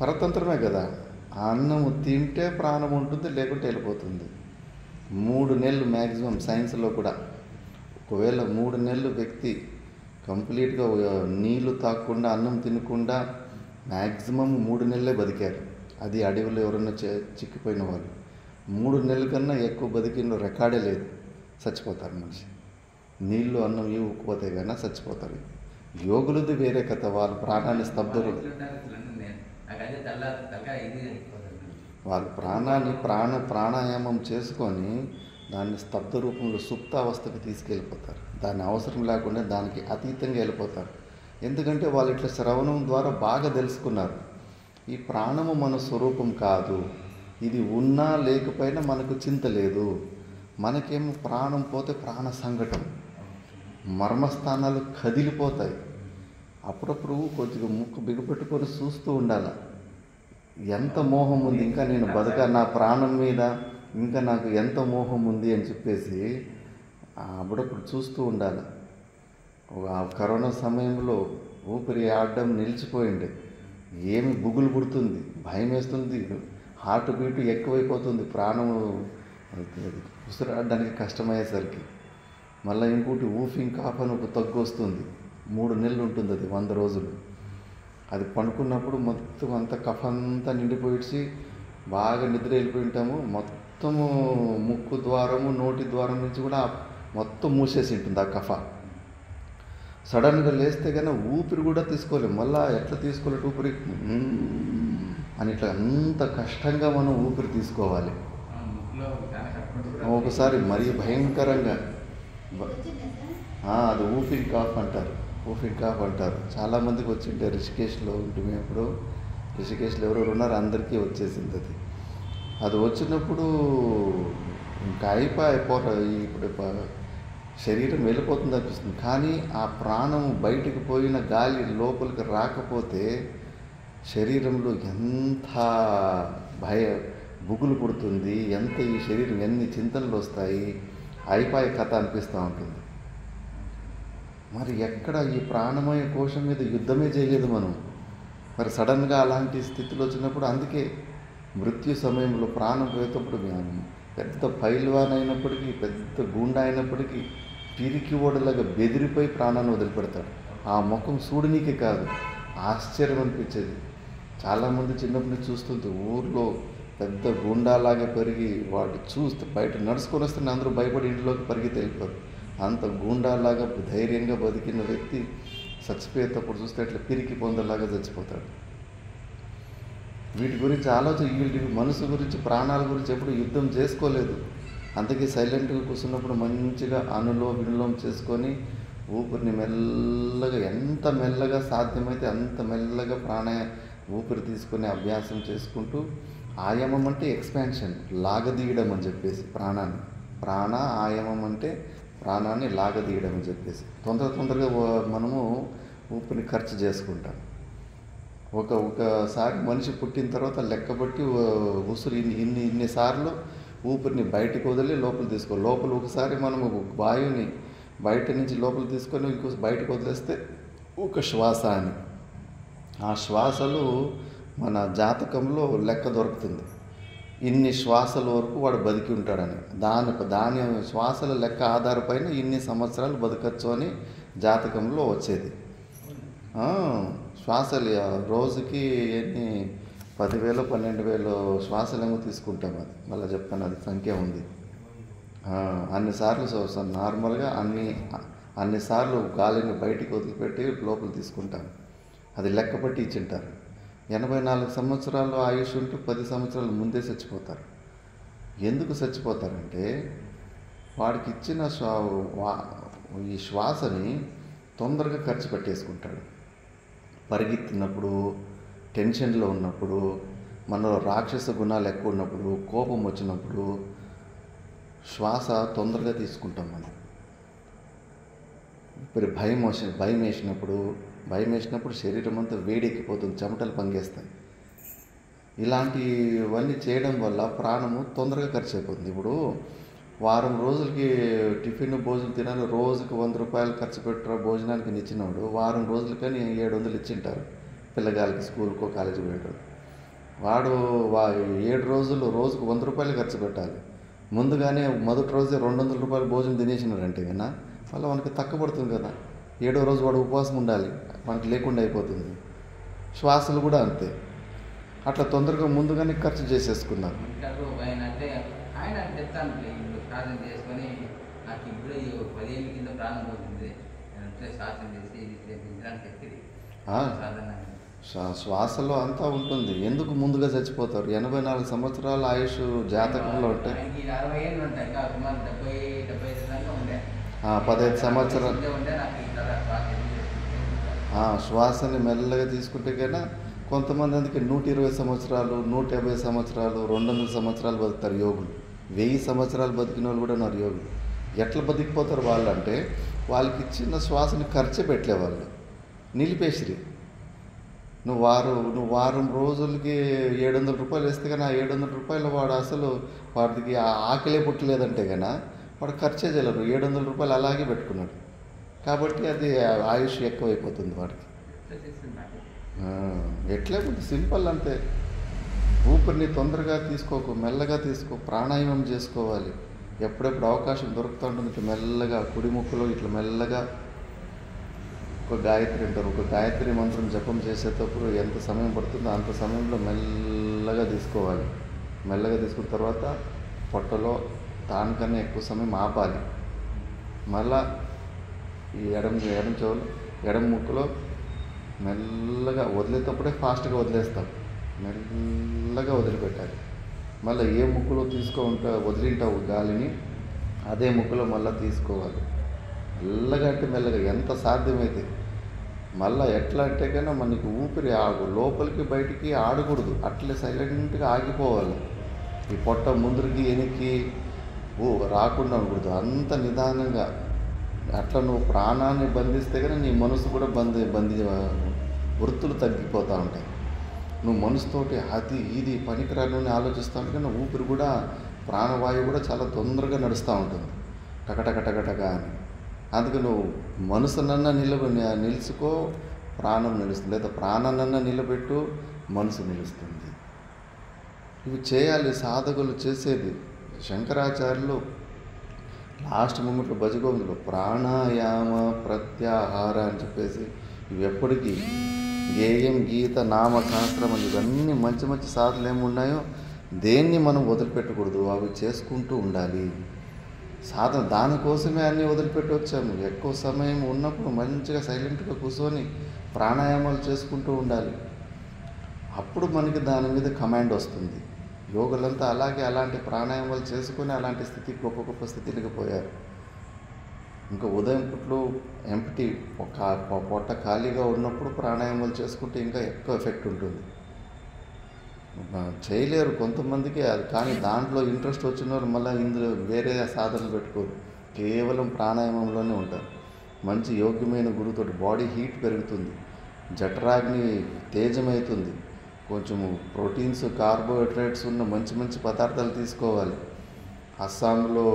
A: పరతంత్రమే కదా. ఆ అన్నము తింటే ప్రాణం ఉంటుంది, లేకుంటే వెళ్ళిపోతుంది. 3 నెలలు మ్యాక్సిమం సైన్స్లో కూడా. ఒకవేళ 3 నెలలు వ్యక్తి కంప్లీట్గా నీళ్లు తాగకుండా అన్నం తినకుండా మ్యాక్సిమం 3 నెలలే బతికారు. అది అడవిలో ఎవరన్నా చిక్కిపోయిన వాళ్ళు. 3 నెలల కన్నా ఎక్కువ బతికిన రికార్డే లేదు. చచ్చిపోతారు మనిషి. నీళ్ళు అన్నం ఇవ్వకపోతే కన్నా చచ్చిపోతారు. యోగులది వేరే కథ. వాళ్ళ ప్రాణాన్ని స్తబ్దులు, వాళ్ళ ప్రాణాన్ని ప్రాణాయామం చేసుకొని దాన్ని స్తబ్ద రూపంలో సుప్త అవస్థకు తీసుకెళ్ళిపోతారు. దాని అవసరం లేకుండా దానికి అతీతంగా వెళ్ళిపోతారు. ఎందుకంటే వాళ్ళు ఇట్లా శ్రవణం ద్వారా బాగా తెలుసుకున్నారు. ఈ ప్రాణము మన స్వరూపం కాదు. ఇది ఉన్నా లేకపోయినా మనకు చింత లేదు. మనకేమో ప్రాణం పోతే ప్రాణ సంకటం, మర్మస్థానాలు కదిలిపోతాయి. అప్పుడప్పుడు కొద్దిగా ముక్కు బిగుపెట్టుకొని చూస్తూ ఉండాలి. ఎంత మోహం ఉంది, ఇంకా నేను నా ప్రాణం మీద ఇంకా నాకు ఎంత మోహం ఉంది అని చెప్పేసి అప్పుడప్పుడు చూస్తూ ఉండాలి. కరోనా సమయంలో ఊపిరి ఆడడం నిలిచిపోయింది. ఏమి బుగులు పుడుతుంది, భయం వేస్తుంది, హార్ట్ బీట్ ఎక్కువైపోతుంది, ప్రాణం ఉసిరాడడానికి కష్టమయ్యేసరికి. మళ్ళీ ఇంకోటి ఊఫింగ్ కాఫ్ అని ఒక తగ్గు వస్తుంది. 3 నెలలు ఉంటుంది అది, 100 రోజులు. అది పండుకున్నప్పుడు మొత్తం అంతా కఫ అంతా నిండిపోయి బాగా నిద్ర వెళ్ళిపోయి ఉంటాము. మొత్తము ముక్కు ద్వారము నోటి ద్వారం నుంచి కూడా మొత్తం మూసేసి ఉంటుంది ఆ కఫ. సడన్గా లేస్తే కానీ ఊపిరి కూడా తీసుకోలేము. మళ్ళీ ఎట్లా తీసుకోలేదు ఊపిరి అని ఇట్లా అంత కష్టంగా మనం ఊపిరి తీసుకోవాలి. ఒకసారి మరీ భయంకరంగా అది ఊఫింగ్ కాఫ్ అంటారు. చాలామందికి వచ్చింటే రిషికేశ్లో ఉంటుంది. అప్పుడు రిషికేశ్లో ఎవరెవరు ఉన్నారు అందరికీ వచ్చేసింది అది వచ్చినప్పుడు ఇంకా అయిపోతారు. ఇప్పుడు శరీరం వెళ్ళిపోతుంది అనిపిస్తుంది. కానీ ఆ ప్రాణం బయటికి పోయిన గాలి లోపలికి రాకపోతే శరీరంలో ఎంత బుగులు పుడుతుంది, ఎంత ఈ శరీరం ఎన్ని చింతనలు వస్తాయి, అయిపోయే కథ అనిపిస్తూ ఉంటుంది. మరి ఎక్కడ ఈ ప్రాణమయ కోశం మీద యుద్ధమే చేయలేదు మనం. మరి సడన్గా అలాంటి స్థితిలో వచ్చినప్పుడు, అందుకే మృత్యు సమయంలో ప్రాణం పోయేటప్పుడు పెద్ద పైల్వాన్ అయినప్పటికీ, పెద్ద గుండా అయినప్పటికీ పిరికి ఓడలాగా బెదిరిపోయి ప్రాణాన్ని వదిలిపెడతాడు. ఆ ముఖం చూడనీకే కాదు, ఆశ్చర్యం అనిపించేది. చాలామంది చిన్నప్పటి నుంచి చూస్తుంది, ఊర్లో పెద్ద గుండాలాగా పెరిగి వాడు చూస్తే బయట నడుచుకొని వస్తే అందరూ భయపడి ఇంట్లోకి పరిగెత్తి వెళ్ళిపోరు. అంత గుండాలాగా ధైర్యంగా బతికిన వ్యక్తి చచ్చిపోయేటప్పుడు చూస్తే అట్లా పిరికి పొందలాగా చచ్చిపోతాడు. వీటి గురించి వీటి మనసు గురించి, ప్రాణాల గురించి ఎప్పుడు యుద్ధం చేసుకోలేదు. అందుకే సైలెంట్గా కూర్చున్నప్పుడు మంచిగా వినులోం చేసుకొని ఊపిరిని మెల్లగా, ఎంత మెల్లగా సాధ్యమైతే అంత మెల్లగా ఊపిరి తీసుకునే అభ్యాసం చేసుకుంటూ, ఆయామం అంటే ఎక్స్పాన్షన్, లాగదీయడం అని చెప్పేసి ప్రాణ ఆయామం అంటే ప్రాణాన్ని లాగదీయడం అని చెప్పేసి తొందరగా మనము ఊపిరిని ఖర్చు చేసుకుంటాం. ఒకసారి మనిషి పుట్టిన తర్వాత లెక్కబట్టి ఉసురు ఇన్నిసార్లు ఊపిరిని బయటకు వదిలి లోపల లోపల ఒకసారి మనము వాయువుని బయట నుంచి లోపల తీసుకొని ఇంకో బయటకు వదిలేస్తే ఒక శ్వాస అని. ఆ శ్వాసలు మన జాతకంలో లెక్క దొరుకుతుంది, ఇన్ని శ్వాసల వరకు వాడు బతికి ఉంటాడని. దాని శ్వాసల లెక్క ఆధారపైన ఇన్ని సంవత్సరాలు బతకచ్చు అని జాతకంలో వచ్చేది. శ్వాసలు రోజుకి ఎన్ని 10,000 12,000 శ్వాసలేమో తీసుకుంటాం. అది మళ్ళీ చెప్తాను, అది సంఖ్య ఉంది. అన్నిసార్లు నార్మల్గా అన్నిసార్లు గాలిని బయటికి వదిలిపెట్టి లోపల తీసుకుంటాం. అది లెక్క పట్టి ఇచ్చింటారు. 84 సంవత్సరాలు ఆయుష్ ఉంటే 10 సంవత్సరాలు ముందే చచ్చిపోతారు. ఎందుకు చచ్చిపోతారంటే వాడికి ఇచ్చిన ఈ శ్వాసని తొందరగా ఖర్చు పెట్టేసుకుంటాడు. పరిగెత్తినప్పుడు, టెన్షన్లో ఉన్నప్పుడు, మనలో రాక్షస గుణాలు ఎక్కువ ఉన్నప్పుడు, కోపం వచ్చినప్పుడు శ్వాస తొందరగా తీసుకుంటాం మనం. ఇప్పుడు భయం వేసినప్పుడు శరీరం అంతా వేడెక్కిపోతుంది, చెమటలు పంగేస్తాయి. ఇలాంటివన్నీ చేయడం వల్ల ప్రాణము తొందరగా ఖర్చు అయిపోతుంది. ఇప్పుడు వారం రోజులకి టిఫిన్ భోజనం తినాలి, రోజుకి 100 రూపాయలు ఖర్చు పెట్టరా భోజనానికి ఇచ్చినవాడు వారం రోజులకని 700 ఇచ్చింటారు పిల్లగాళ్ళకి, స్కూల్కో కాలేజీకి పోయాడు. వాడు 7 రోజులు రోజుకు 100 రూపాయలు ఖర్చు పెట్టాలి. ముందుగానే మొదటి రోజే 200 రూపాయలు భోజనం తినేసినాడంటే కన్నా మళ్ళీ మనకి తక్కువపడుతుంది కదా. 7వ రోజు వాడు ఉపవాసం ఉండాలి, మనకి లేకుండా అయిపోతుంది. శ్వాసలు కూడా అంతే, అట్లా తొందరగా ముందుగానే ఖర్చు చేసేసుకున్నారు.
C: ఆయన చెప్తాను, ఇప్పుడు సాధన చేసుకొని నాకు ఇప్పుడు 10 ఏళ్ళ కింద ప్రాణం పోతుంది, నేను సాధన చేసి ఇది పెంచడానికి చెప్పింది సాధన.
A: శ్వాసలో అంతా ఉంటుంది. ఎందుకు ముందుగా చచ్చిపోతారు? 84 సంవత్సరాల ఆయుష్ జాతకంలో ఉంటాయి.
C: 60 ఏళ్ళు ఉంటాయి, ఇంకా సుమారు 70-75 దాకా ఉండే.
A: 15 సంవత్సరాలు
C: ఉండే నాకు
A: శ్వాసని మెల్లగా తీసుకుంటే కన్నా కొంతమంది అందుకే 120 సంవత్సరాలు, 150 సంవత్సరాలు, 200 సంవత్సరాలు బతుకుతారు యోగులు. 1000 సంవత్సరాలు బతికిన వాళ్ళు కూడా ఉన్నారు యోగులు. ఎట్లా బతికిపోతారు వాళ్ళు అంటే వాళ్ళకి ఇచ్చిన శ్వాసని ఖర్చు పెట్టలే, వాళ్ళు నిలిపేసిరి. నువ్వు వారం రోజులకి 700 రూపాయలు వేస్తే కానీ ఆ 700 రూపాయలు వాడు అసలు వాడికి ఆకలే పుట్టలేదంటే కన్నా వాడు ఖర్చే చేయలేరు. 700 రూపాయలు అలాగే పెట్టుకున్నాడు కాబట్టి అది ఆయుష్ ఎక్కువైపోతుంది వాడికి. ఎట్లే సింపుల్ అంతే. ఊపిరిని తొందరగా తీసుకోకు, మెల్లగా తీసుకో. ప్రాణాయామం చేసుకోవాలి. ఎప్పుడెప్పుడు అవకాశం దొరుకుతూ ఉంటుంది ఇట్లా మెల్లగా కుడి ముక్కులో ఇట్లా మెల్లగా ఒక గాయత్రి అంటారు, ఒక గాయత్రి మంత్రం జపం చేసేటప్పుడు ఎంత సమయం పడుతుందో అంత సమయంలో మెల్లగా తీసుకోవాలి. మెల్లగా తీసుకున్న తర్వాత పొట్టలో దానికన్నా ఎక్కువ సమయం ఆపాలి. మళ్ళా ఈ ఎడమ చెవులు ఎడమ ముక్కులో మెల్లగా వదిలేటప్పుడే ఫాస్ట్గా వదిలేస్తాం, మెల్లగా వదిలిపెట్టాలి. మళ్ళీ ఏ ముక్కులో వదిలింటావు గాలిని అదే ముక్కులో మళ్ళీ తీసుకోవాలి. మెల్లగా అంటే మెల్లగా ఎంత సాధ్యమైతే. మళ్ళీ ఎట్లా అంటే కన్నా మనకి ఊపిరి లోపలికి బయటికి ఆడకూడదు, అట్లే సైలెంట్గా ఆగిపోవాలి. ఈ పొట్ట ముందుకి వెనక్కి రాకుండా ఉండకూడదు, అంత నిదానంగా. అట్లా నువ్వు ప్రాణాన్ని బంధిస్తే కానీ నీ మనసు కూడా వృత్తులు తగ్గిపోతూ ఉంటాయి. నువ్వు మనసుతోటి అది ఇది పనికిరాని ఆలోచిస్తూ ఉంటే కానీ ఊపిరి కూడా ప్రాణవాయువు కూడా చాలా తొందరగా నడుస్తూ ఉంటుంది, టకటక అని. అందుకే నువ్వు మనసునన్నా నిలుచుకో, ప్రాణం నిలుస్తుంది. లేదా ప్రాణాన్నన్నా నిలబెట్టు, మనసు నిలుస్తుంది. ఇవి చేయాలి సాధకులు చేసేది. శంకరాచార్యులు లాస్ట్ మూమెంట్లో భజగోవిందులో ప్రాణాయామ ప్రత్యాహార అని చెప్పేసి ఇవి ఎప్పటికీ గేయం గీత నామ శాస్త్రం అని ఇవన్నీ మంచి మంచి సాధనలు ఏమున్నాయో దేన్ని మనం వదిలిపెట్టకూడదు, అవి చేసుకుంటూ ఉండాలి. సాధన దానికోసమే అన్నీ వదిలిపెట్టి వచ్చాము. ఎక్కువ సమయం ఉన్నప్పుడు మంచిగా సైలెంట్గా కూర్చొని ప్రాణాయామాలు చేసుకుంటూ ఉండాలి. అప్పుడు మనకి దాని మీద కమాండ్ వస్తుంది. యోగులంతా అలాంటి ప్రాణాయామాలు చేసుకొని అలాంటి స్థితికి గొప్ప గొప్ప స్థితికి పోయారు. ఇంకా ఉదయం పుట్లు ఎంప్టీ పొట్ట ఖాళీగా ఉన్నప్పుడు ప్రాణాయామాలు చేసుకుంటే ఇంకా ఎక్కువ ఎఫెక్ట్ ఉంటుంది. చేయలేరు కొంతమందికి అది, కానీ దాంట్లో ఇంట్రెస్ట్ వచ్చిన వాళ్ళు మళ్ళీ ఇందులో వేరే సాధనలు పెట్టుకోరు, కేవలం ప్రాణాయామంలోనే ఉంటారు. మంచి యోగ్యమైన గురువుతోటి బాడీ హీట్ పెరుగుతుంది, జఠరాగ్ని తేజమవుతుంది. కొంచెము ప్రోటీన్స్ కార్బోహైడ్రేట్స్ ఉన్న మంచి మంచి పదార్థాలు తీసుకోవాలి. అస్సాంలో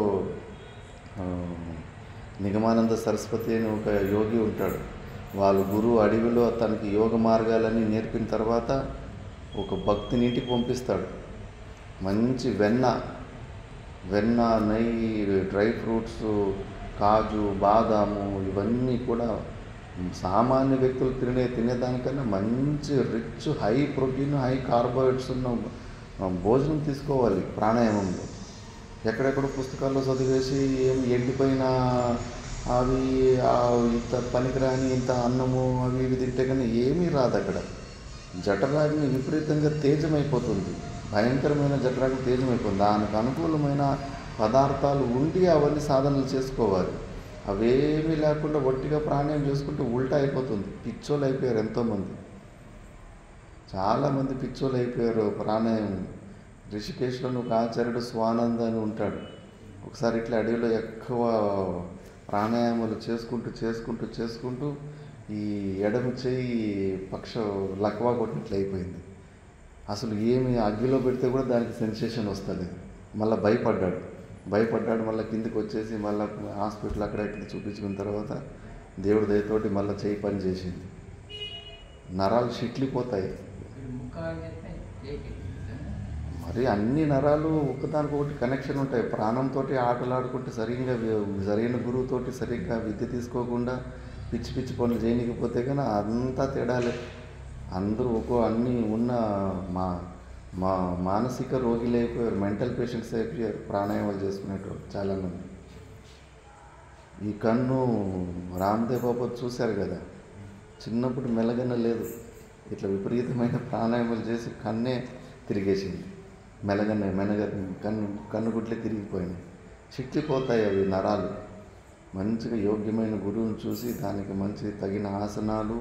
A: నిగమానంద సరస్వతి అని ఒక యోగి ఉంటాడు. వాళ్ళ గురువు అడవిలో తనకి యోగ మార్గాలన్నీ నేర్పిన తర్వాత ఒక భక్తిని ఇంటికి పంపిస్తాడు. మంచి వెన్న, నెయ్యి, డ్రై ఫ్రూట్స్, కాజు, బాదాము ఇవన్నీ కూడా సామాన్య వ్యక్తులు తినేదానికన్నా మంచి rich, high protein, high carbohydrates ఉన్న భోజనం తీసుకోవాలి ప్రాణాయామంలో. ఎక్కడెక్కడ పుస్తకాల్లో చదివేసి ఏం ఎండిపోయిన అవి ఇంత పనికిరాని ఇంత అన్నము అవి ఇవి తింటే కానీ ఏమీ రాదు. అక్కడ జఠరాగ్ని విపరీతంగా తేజమైపోతుంది, భయంకరమైన జఠరాగ్ని తేజమైపోతుంది. దానికి అనుకూలమైన పదార్థాలు ఉండి అవన్నీ సాధనలు చేసుకోవాలి. అవేమీ లేకుండా ఒట్టిగా ప్రాణాయామం చేసుకుంటే ఉల్టా అయిపోతుంది. పిచ్చోళ్ళు అయిపోయారు ఎంతోమంది, చాలామంది పిచ్చోళ్ళు అయిపోయారు ప్రాణాయామం. రిషికేశ్లో ఒక ఆచార్యుడు స్వానంద అని ఉంటాడు. ఒకసారి ఇట్లా అడవిలో ఎక్కువ ప్రాణాయామాలు చేసుకుంటూ ఈ ఎడమ చేయి లక్వా కొట్టినట్లు అయిపోయింది. అసలు ఏమి అగ్గిలో పెడితే కూడా దానికి సెన్సేషన్ వస్తుంది. మళ్ళీ భయపడ్డాడు. మళ్ళీ కిందికి వచ్చేసి మళ్ళీ హాస్పిటల్ అక్కడ ఇక్కడ చూపించుకున్న తర్వాత దేవుడి దయతోటి మళ్ళీ చేయి పని చేసింది. నరాలు షిట్లిపోతాయి. మరి అన్ని నరాలు ఒకదానికొకటి కనెక్షన్ ఉంటాయి. ప్రాణంతో ఆటలాడుకుంటే సరైన గురువుతోటి సరిగ్గా విద్య తీసుకోకుండా పిచ్చి పనులు చేయనికపోతే కానీ అంతా తేడాలే. అందరూ అన్నీ ఉన్న మానసిక రోగిలు అయిపోయారు, మెంటల్ పేషెంట్స్ అయిపోయారు ప్రాణాయామాలు చేసుకునేటోళ్ళు చాలామంది. ఈ కన్ను రామ్దేవ్ బాబా చూశారు కదా, చిన్నప్పుడు మెలగన లేదు, ఇట్లా విపరీతమైన ప్రాణాయామాలు చేసి కన్నే తిరిగేసింది. కన్ను గుడ్లే తిరిగిపోయినాయి, చిట్లిపోతాయి అవి నరాలు. మంచిగా యోగ్యమైన గురువుని చూసి దానికి మంచి తగిన ఆసనాలు,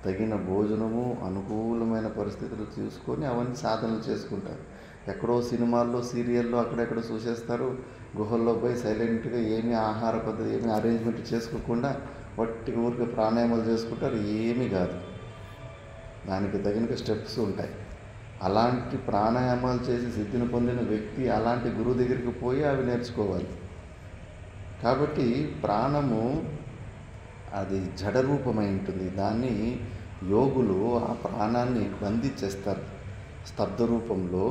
A: తగిన భోజనము, అనుకూలమైన పరిస్థితులు చూసుకొని అవన్నీ సాధనలు చేసుకుంటారు. ఎక్కడో సినిమాల్లో, సీరియల్లో అక్కడెక్కడ చూసేస్తారు. గుహల్లో పోయి సైలెంట్గా ఏమీ ఆహార పద్ధతి ఏమీ అరేంజ్మెంట్ చేసుకోకుండా వట్టి ఊరికి ప్రాణాయామాలు చేసుకుంటారు. ఏమీ కాదు, దానికి తగిన స్టెప్స్ ఉంటాయి. అలాంటి ప్రాణాయామాలు చేసి సిద్ధిని పొందిన వ్యక్తి అలాంటి గురువు దగ్గరికి పోయి అవి నేర్చుకోవాలి. కాబట్టి ప్రాణము అది జడరూపమై ఉంటుంది. దాన్ని యోగులు ఆ ప్రాణాన్ని బంధించేస్తారు, స్తబ్ద రూపంలో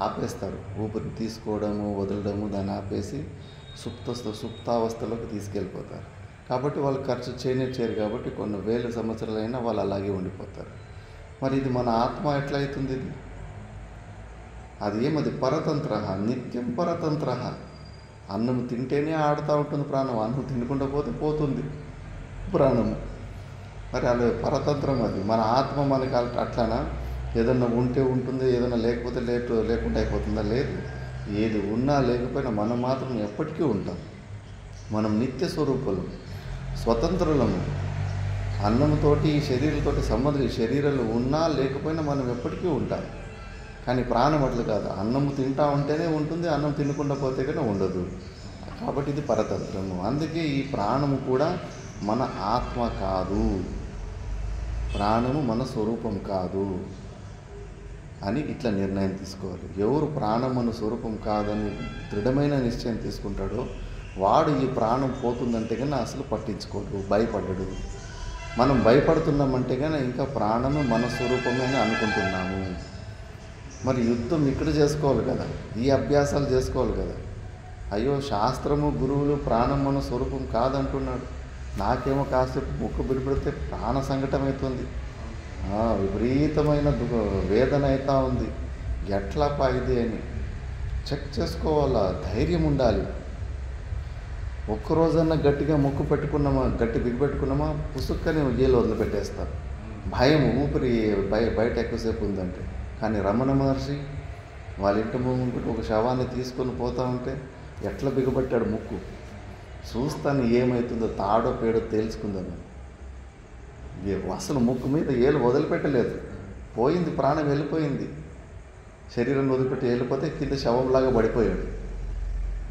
A: ఆపేస్తారు. ఊపిరి తీసుకోవడము వదలడము దాన్ని ఆపేసి సుప్తావస్థలోకి తీసుకెళ్ళిపోతారు. కాబట్టి వాళ్ళు ఖర్చు చేయరు కాబట్టి కొన్ని వేల సంవత్సరాలైనా వాళ్ళు అలాగే ఉండిపోతారు. మరి ఇది మన ఆత్మ ఎట్లా అవుతుంది? అది ఏమది పరతంత్ర, నిత్యం పరతంత్ర. అన్నం తింటేనే ఆడుతూ ఉంటుంది ప్రాణం, అన్నం తినకుండా పోతుంది ప్రాణము. మరి అలా పరతంత్రం అది. మన ఆత్మ మనకి అట్లానా? ఏదన్నా ఉంటే ఉంటుంది, ఏదన్నా లేకపోతే లేకుండా అయిపోతుందా? లేదు. ఏది ఉన్నా లేకపోయినా మనం మాత్రం ఎప్పటికీ ఉంటాం. మనం నిత్య స్వరూపులు, స్వతంత్రులము. అన్నంతోటి ఈ శరీరంతోటి శరీరాలు ఉన్నా లేకపోయినా మనం ఎప్పటికీ ఉంటాం. కానీ ప్రాణం అట్లా కాదు, అన్నము తింటా ఉంటేనే ఉంటుంది, అన్నం తినకుండా పోతే కానీ ఉండదు. కాబట్టి ఇది పరతంత్రము. అందుకే ఈ ప్రాణము కూడా మన ఆత్మ కాదు, ప్రాణము మన స్వరూపం కాదు అని ఇట్లా నిర్ణయం తీసుకోవాలి. ఎవరు ప్రాణం మన స్వరూపం కాదని దృఢమైన నిశ్చయం తీసుకుంటాడో వాడు ఈ ప్రాణం పోతుందంటే కానీ అసలు పట్టించుకోడు, భయపడ్డాడు. మనం భయపడుతున్నామంటే కానీ ఇంకా ప్రాణము మన స్వరూపమే అని అనుకుంటున్నాము. మరి యుద్ధం ఇక్కడ చేసుకోవాలి కదా, ఈ అభ్యాసాలు చేసుకోవాలి కదా. అయ్యో శాస్త్రము గురువులు ప్రాణం మన స్వరూపం కాదంటున్నాడు, నాకేమో కాసేపు ముక్కు బిడిపెడితే ప్రాణ సంకటం అవుతుంది, విపరీతమైన వేదన అవుతూ ఉంది, ఎట్లా ఇది అని చెక్ చేసుకోవాలా. ధైర్యం ఉండాలి. ఒక్కరోజన్నా గట్టిగా ముక్కు పెట్టుకున్నామా, గట్టి బిగిపెట్టుకున్నామా, పుసుక్కని ఏలు వదిలిపెట్టేస్తారు. భయం, ఊపిరి బయట ఎక్కువసేపు ఉందంటే. కానీ రమణ మహర్షి వాళ్ళ ఇంటి ముందు ఒక శవాన్ని తీసుకొని పోతూ ఉంటే ఎట్లా బిగబట్టాడు ముక్కు. చూస్తాను ఏమవుతుందో, తాడో పేడో తేల్చుకుందాను. అసలు ముక్కు మీద ఏలు వదిలిపెట్టలేదు, పోయింది, ప్రాణం వెళ్ళిపోయింది. శరీరం వదిలిపెట్టి వెళ్ళిపోతే కింద శవంలాగా పడిపోయాడు.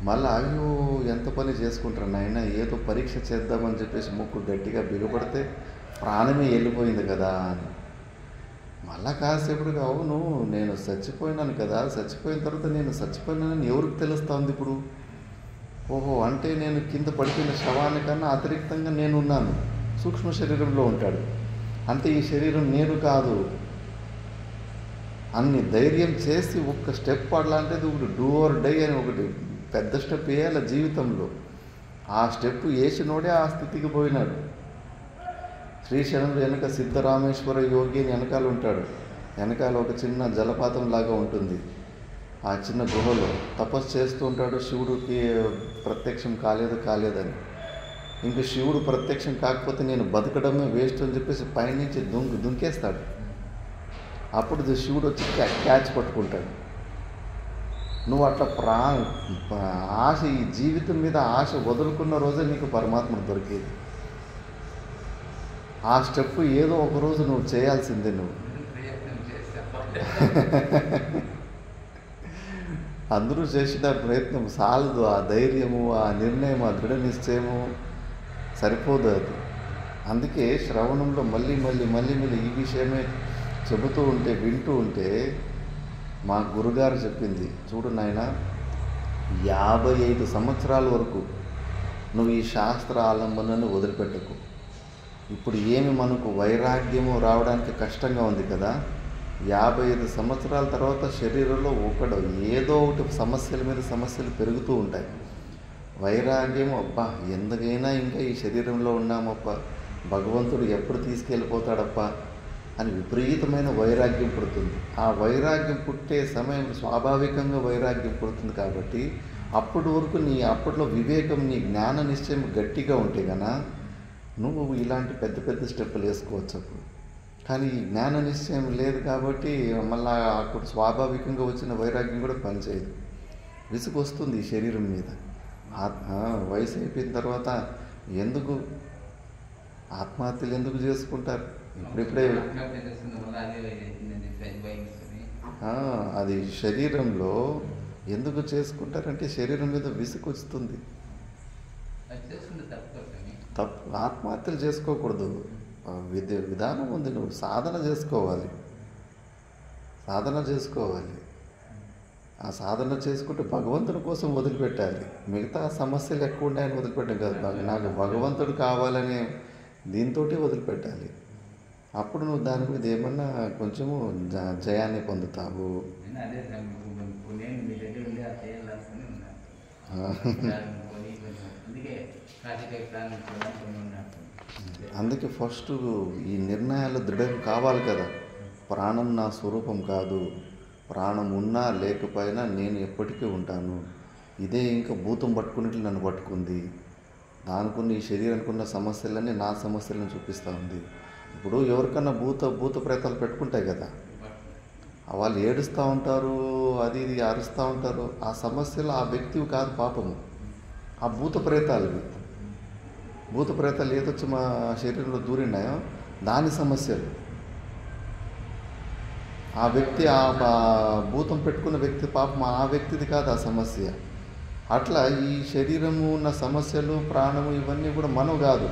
A: మళ్ళీ అయ్యో ఎంత పని చేసుకుంటారు నాయన, ఏదో పరీక్ష చేద్దామని చెప్పేసి ముక్కు గట్టిగా బిగపడితే ప్రాణమే వెళ్ళిపోయింది కదా అని. మళ్ళా కాసేపుడుగా అవును నేను చచ్చిపోయినాను కదా, చచ్చిపోయిన తర్వాత నేను చచ్చిపోయినానని ఎవరికి తెలుస్తుంది ఇప్పుడు? ఓహో అంటే నేను కింద పడిపోయిన శవానికన్నా అతిరిక్తంగా నేనున్నాను, సూక్ష్మ శరీరంలో ఉంటాడు. అంటే ఈ శరీరం నేను కాదు. అన్ని ధైర్యం చేసి ఒక్క స్టెప్ అలాంటిది ఒకటి డూ ఆర్ డై అని ఒకటి పెద్ద స్టెప్ వేయాలి జీవితంలో. ఆ స్టెప్ వేసినోడే ఆ స్థితికి పోయినాడు. శ్రీశైలంలో వెనక సిద్ధరామేశ్వర యోగి అని వెనకాల ఉంటాడు. వెనకాల ఒక చిన్న జలపాతం లాగా ఉంటుంది. ఆ చిన్న గుహలో తపస్సు చేస్తూ ఉంటాడు. శివుడికి ప్రత్యక్షం కాలేదని. ఇంక శివుడు ప్రత్యక్షం కాకపోతే నేను బతకడమే వేస్ట్ అని చెప్పేసి పైనుంచి దుంకేస్తాడు. అప్పుడు శివుడు వచ్చి క్యాచ్ పట్టుకుంటాడు. నువ్వు అట్లా ఆశ, ఈ జీవితం మీద ఆశ వదులుకున్న రోజే నీకు పరమాత్మ దొరికేది. ఆ స్టెప్ ఏదో ఒకరోజు నువ్వు చేయాల్సిందే. నువ్వు అందరూ చేసిన ప్రయత్నం సాలదు. ఆ ధైర్యము, ఆ నిర్ణయం, ఆ దృఢ నిశ్చయము సరిపోదు అది. అందుకే శ్రవణంలో మళ్ళీ ఈ విషయమే చెబుతూ ఉంటే, వింటూ ఉంటే, మా గురుగారు చెప్పింది, చూడు నాయన, 55 సంవత్సరాల వరకు నువ్వు ఈ శాస్త్ర ఆలంబనను వదిలిపెట్టకు. ఇప్పుడు ఏమి మనకు వైరాగ్యము రావడానికి కష్టంగా ఉంది కదా, 55 సంవత్సరాల తర్వాత శరీరంలో ఏదో ఒకటి సమస్యల మీద సమస్యలు పెరుగుతూ ఉంటాయి. వైరాగ్యం, అబ్బా ఎందుకైనా ఇంకా ఈ శరీరంలో ఉన్నామప్ప, భగవంతుడు ఎప్పుడు తీసుకెళ్ళిపోతాడప్ప అని విపరీతమైన వైరాగ్యం పుడుతుంది. ఆ వైరాగ్యం పుట్టే సమయం స్వాభావికంగా వైరాగ్యం పుడుతుంది. కాబట్టి అప్పటి వరకు అప్పట్లో వివేకం, నీ జ్ఞాన నిశ్చయం గట్టిగా ఉంటే కన్నా నువ్వు ఇలాంటి పెద్ద పెద్ద స్టెప్పులు వేసుకోవచ్చు అప్పుడు. కానీ ఈ జ్ఞాన నిశ్చయం లేదు కాబట్టి మళ్ళీ అప్పుడు స్వాభావికంగా వచ్చిన వైరాగ్యం కూడా పనిచేయదు. విసుగు వస్తుంది ఈ శరీరం మీద. వయసు అయిపోయిన తర్వాత ఎందుకు ఆత్మహత్యలు ఎందుకు చేసుకుంటారు? ఇప్పుడిప్పుడే అది శరీరంలో ఎందుకు చేసుకుంటారంటే శరీరం మీద విసుగు వస్తుంది. తప్పు. ఆత్మహత్యలు చేసుకోకూడదు. విధానం ఉంది. నువ్వు సాధన చేసుకోవాలి. ఆ సాధన చేసుకుంటే భగవంతుడి కోసం వదిలిపెట్టాలి. మిగతా సమస్యలు ఎక్కువ ఉన్నాయని వదిలిపెట్టాం కదా, నాకు భగవంతుడు కావాలనే దీంతో వదిలిపెట్టాలి. అప్పుడు నువ్వు దాని మీద ఏమన్నా కొంచెము జయాన్ని పొందుతావు. అందుకే ఫస్ట్ ఈ నిర్ణయాలు దృఢం కావాలి కదా. ప్రాణం నా స్వరూపం కాదు, ప్రాణం ఉన్నా లేకపోయినా నేను ఎప్పటికీ ఉంటాను. ఇదే ఇంకా భూతం పట్టుకున్నట్లు నన్ను పట్టుకుంది. దానికున్న ఈ శరీరానికి ఉన్న సమస్యలన్నీ నా సమస్యలను చూపిస్తూ ఉంది. ఇప్పుడు ఎవరికన్నా భూత ప్రేతాలు పెట్టుకుంటాయి కదా, వాళ్ళు ఏడుస్తూ ఉంటారు, అది ఇది అరుస్తూ ఉంటారు. ఆ సమస్యలు ఆ వ్యక్తివి కాదు, పాపము ఆ భూత ప్రేతాలు ఏదొచ్చి మా శరీరంలో దూరినాయో దాని సమస్యలు. ఆ వ్యక్తి, ఆ భూతం పెట్టుకున్న వ్యక్తి పాపం ఆ వ్యక్తిది కాదు ఆ సమస్య. అట్లా ఈ శరీరము ఉన్న సమస్యలు, ప్రాణము ఇవన్నీ కూడా మనం కాదు.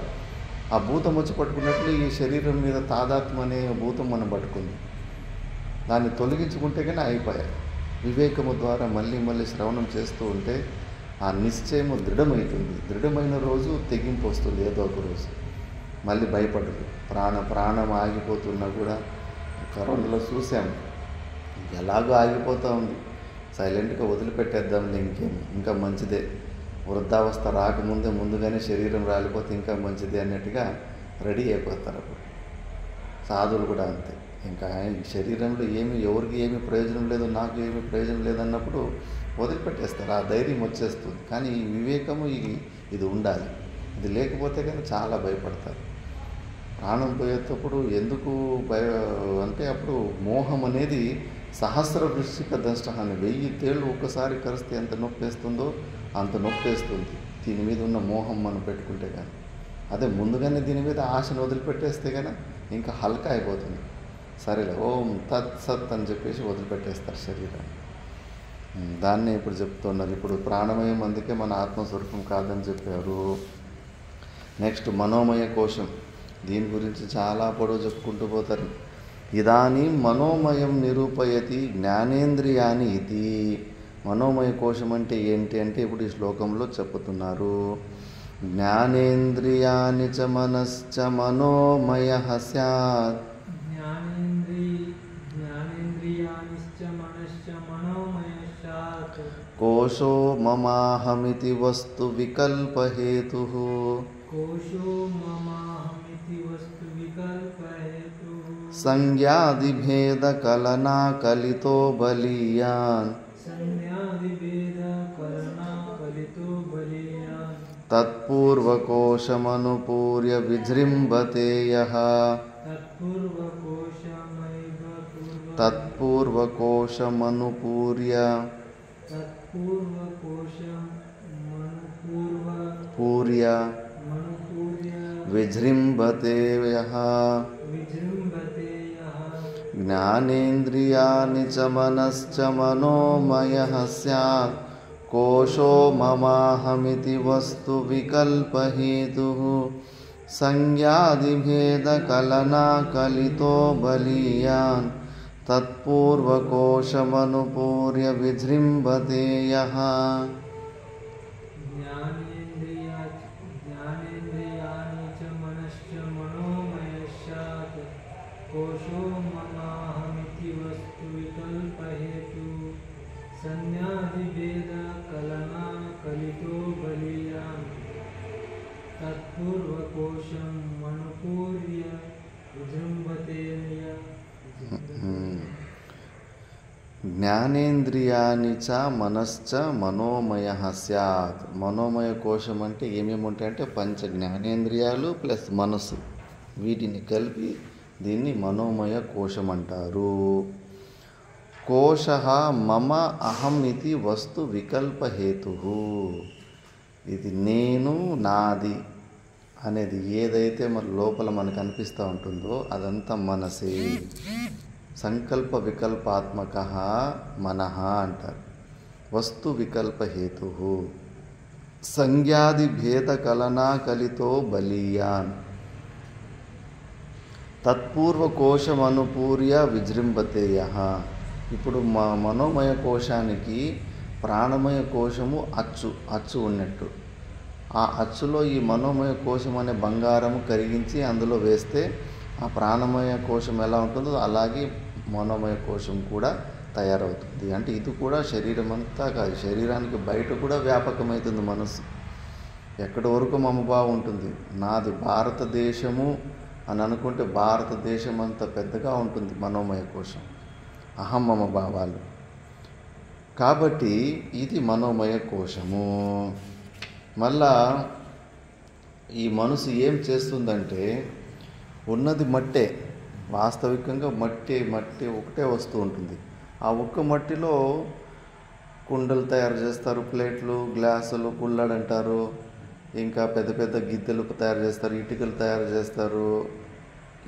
A: ఆ భూతం వచ్చి పట్టుకున్నట్లు ఈ శరీరం మీద తాదాత్మ్యం అనే భూతం మనం పట్టుకుంది. దాన్ని తొలగించుకుంటే కానీ అయిపోయాయి. వివేకము ద్వారా మళ్ళీ శ్రవణం చేస్తూ ఉంటే ఆ నిశ్చయము దృఢమవుతుంది. దృఢమైన రోజు తెగింపు వస్తుంది. ఏదో ఒక రోజు మళ్ళీ భయపడదు. ప్రాణం ఆగిపోతున్నా కూడా కరోనాలో చూసాము, ఎలాగో ఆగిపోతూ ఉంది. సైలెంట్గా వదిలిపెట్టేద్దాంలే, ఇంకా మంచిదే. వృద్ధావస్థ రాకముందే ముందుగానే శరీరం రాలిపోతే ఇంకా మంచిదే అన్నట్టుగా రెడీ అయిపోతారు. అప్పుడు సాధువులు కూడా అంతే. ఇంకా శరీరంలో ఎవరికి ఏమి ప్రయోజనం లేదు, నాకు ఏమి ప్రయోజనం లేదన్నప్పుడు వదిలిపెట్టేస్తారు. ఆ ధైర్యం వచ్చేస్తుంది. కానీ ఈ వివేకము ఇది ఉండాలి. ఇది లేకపోతే కానీ చాలా భయపడతారు. ప్రాణం పోయేటప్పుడు ఎందుకు అంటే అప్పుడు మోహం అనేది సహస్ర వృశ్చిక దష్ట అని 1000 తేళ్ళు ఒక్కసారి కరిస్తే ఎంత నొప్పేస్తుందో అంత నొప్పేస్తుంది. దీని మీద ఉన్న మోహం మనం పెట్టుకుంటే కానీ. అదే ముందుగానే దీని మీద ఆశను వదిలిపెట్టేస్తే కానీ ఇంకా హల్కా అయిపోతుంది. సరేలే, ఓం తత్ సత్ అని చెప్పేసి వదిలిపెట్టేస్తారు శరీరాన్ని. దాన్నే ఇప్పుడు చెప్తున్నారు. ఇప్పుడు ప్రాణమయం అందుకే మన ఆత్మస్వరూపం కాదని చెప్పారు. నెక్స్ట్ మనోమయ కోశం. దీని గురించి చాలా పొడవు చెప్పుకుంటూ పోతారు. ఇదానీ మనోమయం నిరూపయతి జ్ఞానేంద్రియాని ఇది. మనోమయ కోశం అంటే ఏంటి అంటే ఇప్పుడు ఈ శ్లోకంలో చెప్పుతున్నారు. జ్ఞానేంద్రియాణి చ మనశ్చ మనోమయః స్యాత్.
B: జ్ఞానేంద్రియాణిశ్చ మనశ్చ మనోమయశ్చాత్.
A: కోశో మమాహమితి వస్తు వికల్పహేతుః.
B: కోశో మమాహమితి వస్తు వికల్పహేతుః.
A: సంజ్ఞాదిభేదకలనా కలితో బలీయాన్.
B: సంజ్ఞాదిభేద కలనా కలితో బలీయాన్.
A: తత్పూర్వకోశమనుపూర్య విజృంభతే యః. తత్పూర్వకోశమనుపూర్య విజృంభతే యః. జ్ఞానేంద్రియాణి చ మనశ్చ మనోమయః స్యాత్. కోశో మమాహమితి వస్తు వికల్పహేతుః. సంజ్ఞాదిభేదకలనా కలితో బలీయాన్. తత్పూర్వకోశమనుపూర్య విజృంభతే యః.
B: జ్ఞానేంద్రియాణి చ మనశ్చ మనోమయశ్చాత్. కోశో మమాహమితి వస్తు వికల్పహేతుః. సంజ్ఞాదిభేద కలనా కలితో బలీయాన్. తత్పూర్వకోశం మనుపూర్య విజృంభతే యః.
A: జ్ఞానేంద్రియాణి చ మనశ్చ మనోమయః స్యాత్. మనోమయ కోశం అంటే ఏమేమి ఉంటాయంటే పంచ జ్ఞానేంద్రియాలు ప్లస్ మనసు, వీటిని కలిపి దీన్ని మనోమయ కోశం అంటారు. కోశః మమ అహం ఇది వస్తు వికల్పహేతుః. ఇది నేను నాది అనేది ఏదైతే మన లోపల మనకు అనిపిస్తూ ఉంటుందో అదంతా మనసే. సంకల్ప వికల్పాత్మకః మనః అంటారు. వస్తు వికల్పహేతుః. సంజ్ఞాది భేద కలనా కలితో బలీయాన్. తత్పూర్వకోశమనుపూర్య విజృంభతే యః. ఇప్పుడు మా మనోమయ కోశానికి ప్రాణమయ కోశము అచ్చు ఉన్నట్టు. ఆ అచ్చులో ఈ మనోమయ కోశం అనే బంగారము కరిగించి అందులో వేస్తే ఆ ప్రాణమయ కోశం ఎలా ఉంటుందో అలాగే మనోమయ కోశం కూడా తయారవుతుంది. అంటే ఇది కూడా శరీరం అంతా కాదు, శరీరానికి బయట కూడా వ్యాపకమవుతుంది మనసు. ఎక్కడి వరకు మమభావం ఉంటుంది. నాది భారతదేశము అని అనుకుంటే భారతదేశం అంత పెద్దగా ఉంటుంది మనోమయ కోశం, అహం మమ భావాలు. కాబట్టి ఇది మనోమయ కోశము. మళ్ళా ఈ మనసు ఏం చేస్తుందంటే ఉన్నది మట్టే, వాస్తవికంగా మట్టి ఒకటే వస్తూ ఉంటుంది. ఆ ఒక్క మట్టిలో కుండలు తయారు చేస్తారు, ప్లేట్లు, గ్లాసులు, కుళ్ళాడు అంటారు, ఇంకా పెద్ద పెద్ద గిద్దెలు తయారు చేస్తారు, ఇటుకలు తయారు చేస్తారు.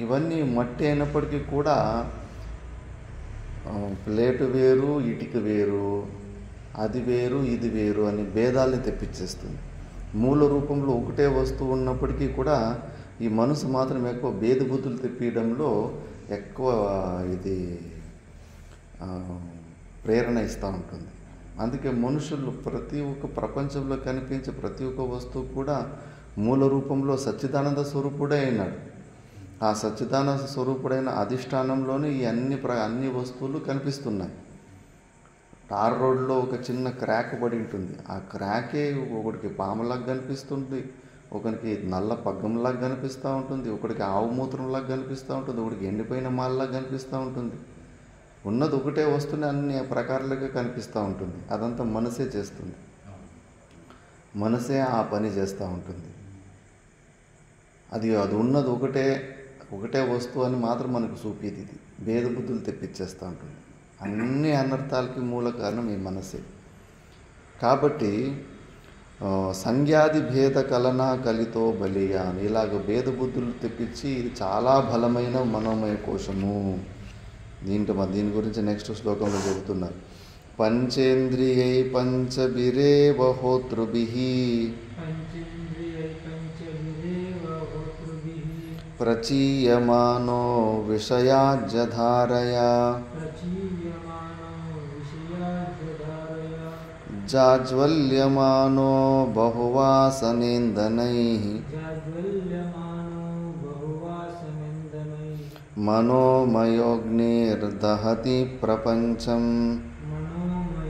A: ఇవన్నీ మట్టి అయినప్పటికీ కూడా ప్లేటు వేరు, ఇటుక వేరు, అది వేరు, ఇది వేరు అని భేదాల్ని తెప్పించేస్తుంది. మూల రూపంలో ఒకటే వస్తువు ఉన్నప్పటికీ కూడా ఈ మనసు మాత్రం ఎక్కువ భేద బుద్ధులు తెప్పియడంలో ఎక్కువ ఇది ప్రేరణ ఇస్తూ ఉంటుంది. అందుకే మనుషులు ప్రతి ఒక్క ప్రపంచంలో కనిపించే ప్రతి ఒక్క వస్తువు కూడా మూల రూపంలో సచ్చిదానంద స్వరూపుడే అయినాడు. ఆ సచ్చిదానంద స్వరూపుడైన అధిష్టానంలోనే ఈ అన్ని వస్తువులు కనిపిస్తున్నాయి. టార్ రోడ్లో ఒక చిన్న క్రాక్ పడి ఉంటుంది. ఆ క్రాకే ఒకడికి పాములాగా కనిపిస్తుంది, ఒకరికి నల్ల పగ్గంలాగా కనిపిస్తూ ఉంటుంది, ఒకడికి ఆవు మూత్రంలాగా కనిపిస్తూ ఉంటుంది, ఒకడికి ఎండిపోయిన మాల్లాగా కనిపిస్తూ ఉంటుంది. ఉన్నది ఒకటే వస్తువుని అన్ని ప్రకారాలుగా కనిపిస్తూ ఉంటుంది. అదంతా మనసే చేస్తుంది, మనసే ఆ పని చేస్తూ ఉంటుంది. అది ఉన్నది ఒకటే వస్తువు అని మాత్రం మనకు చూపేది. ఇది భేద బుద్ధులు తెప్పించేస్తూ ఉంటుంది. అన్ని అనర్థాలకి మూల కారణం ఈ మనసే. కాబట్టి సంజ్ఞాది భేద కలనా కలితో బలీయాన్, ఇలాగ భేద బుద్ధులు తెప్పించి ఇది చాలా బలమైన మనోమయ కోశము. దీని గురించి నెక్స్ట్ శ్లోకంలో చెబుతున్నారు. పంచేంద్రియై పంచభిరేవ హోతృభిః ప్రచీయమానో విషయాజ్యధారయా జాజ్వల్యమానో బహువాసనేందనైః
B: జాజ్వల్యమానో బహువాసనిందనైః
A: మనోమయోగ్నిర్దహతి ప్రపంచం
B: మనోమయర్యాదహతి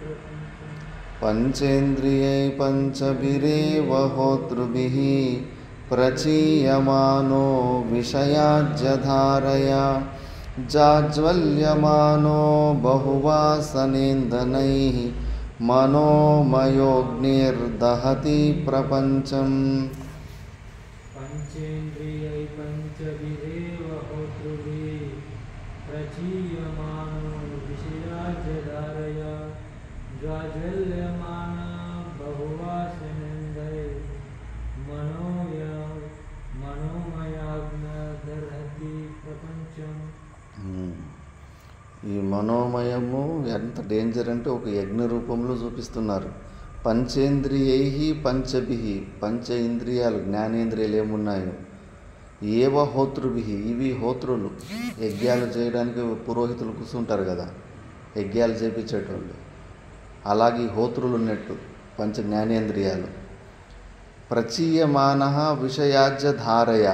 B: ప్రపంచం
A: పంచేంద్రియై పంచభిరేవ హోతృభిః ప్రచీయమానో విషయాజ్యధారయా జాజ్వల్యమానో బహువాసనేందనైః మనోమయోగ్నిర్దహతి ప్రపంచం
B: పంచేంద్రియై పంచభిరేవ హోతృభిః ప్రచీయమానో విషయాజ్యధారయా జాజ్వల్యమాన బహువాసనిందనైః మనోమయాగ్నిర్దహతి ప్రపంచం.
A: ఈ మనోమయము ఎంత డేంజర్ అంటే ఒక యజ్ఞ రూపంలో చూపిస్తున్నారు. పంచేంద్రియై పంచభి, పంచ ఇంద్రియాలు జ్ఞానేంద్రియాలు ఏమున్నాయో, ఏవ హోతృభి, ఇవి హోతృలు. యజ్ఞాలు చేయడానికి పురోహితులు కూర్చుంటారు కదా, యజ్ఞాలు చేపించేటోళ్ళు. అలాగే హోతృలు ఉన్నట్టు పంచ జ్ఞానేంద్రియాలు. ప్రచీయమాన విషయాజ్య ధారయ,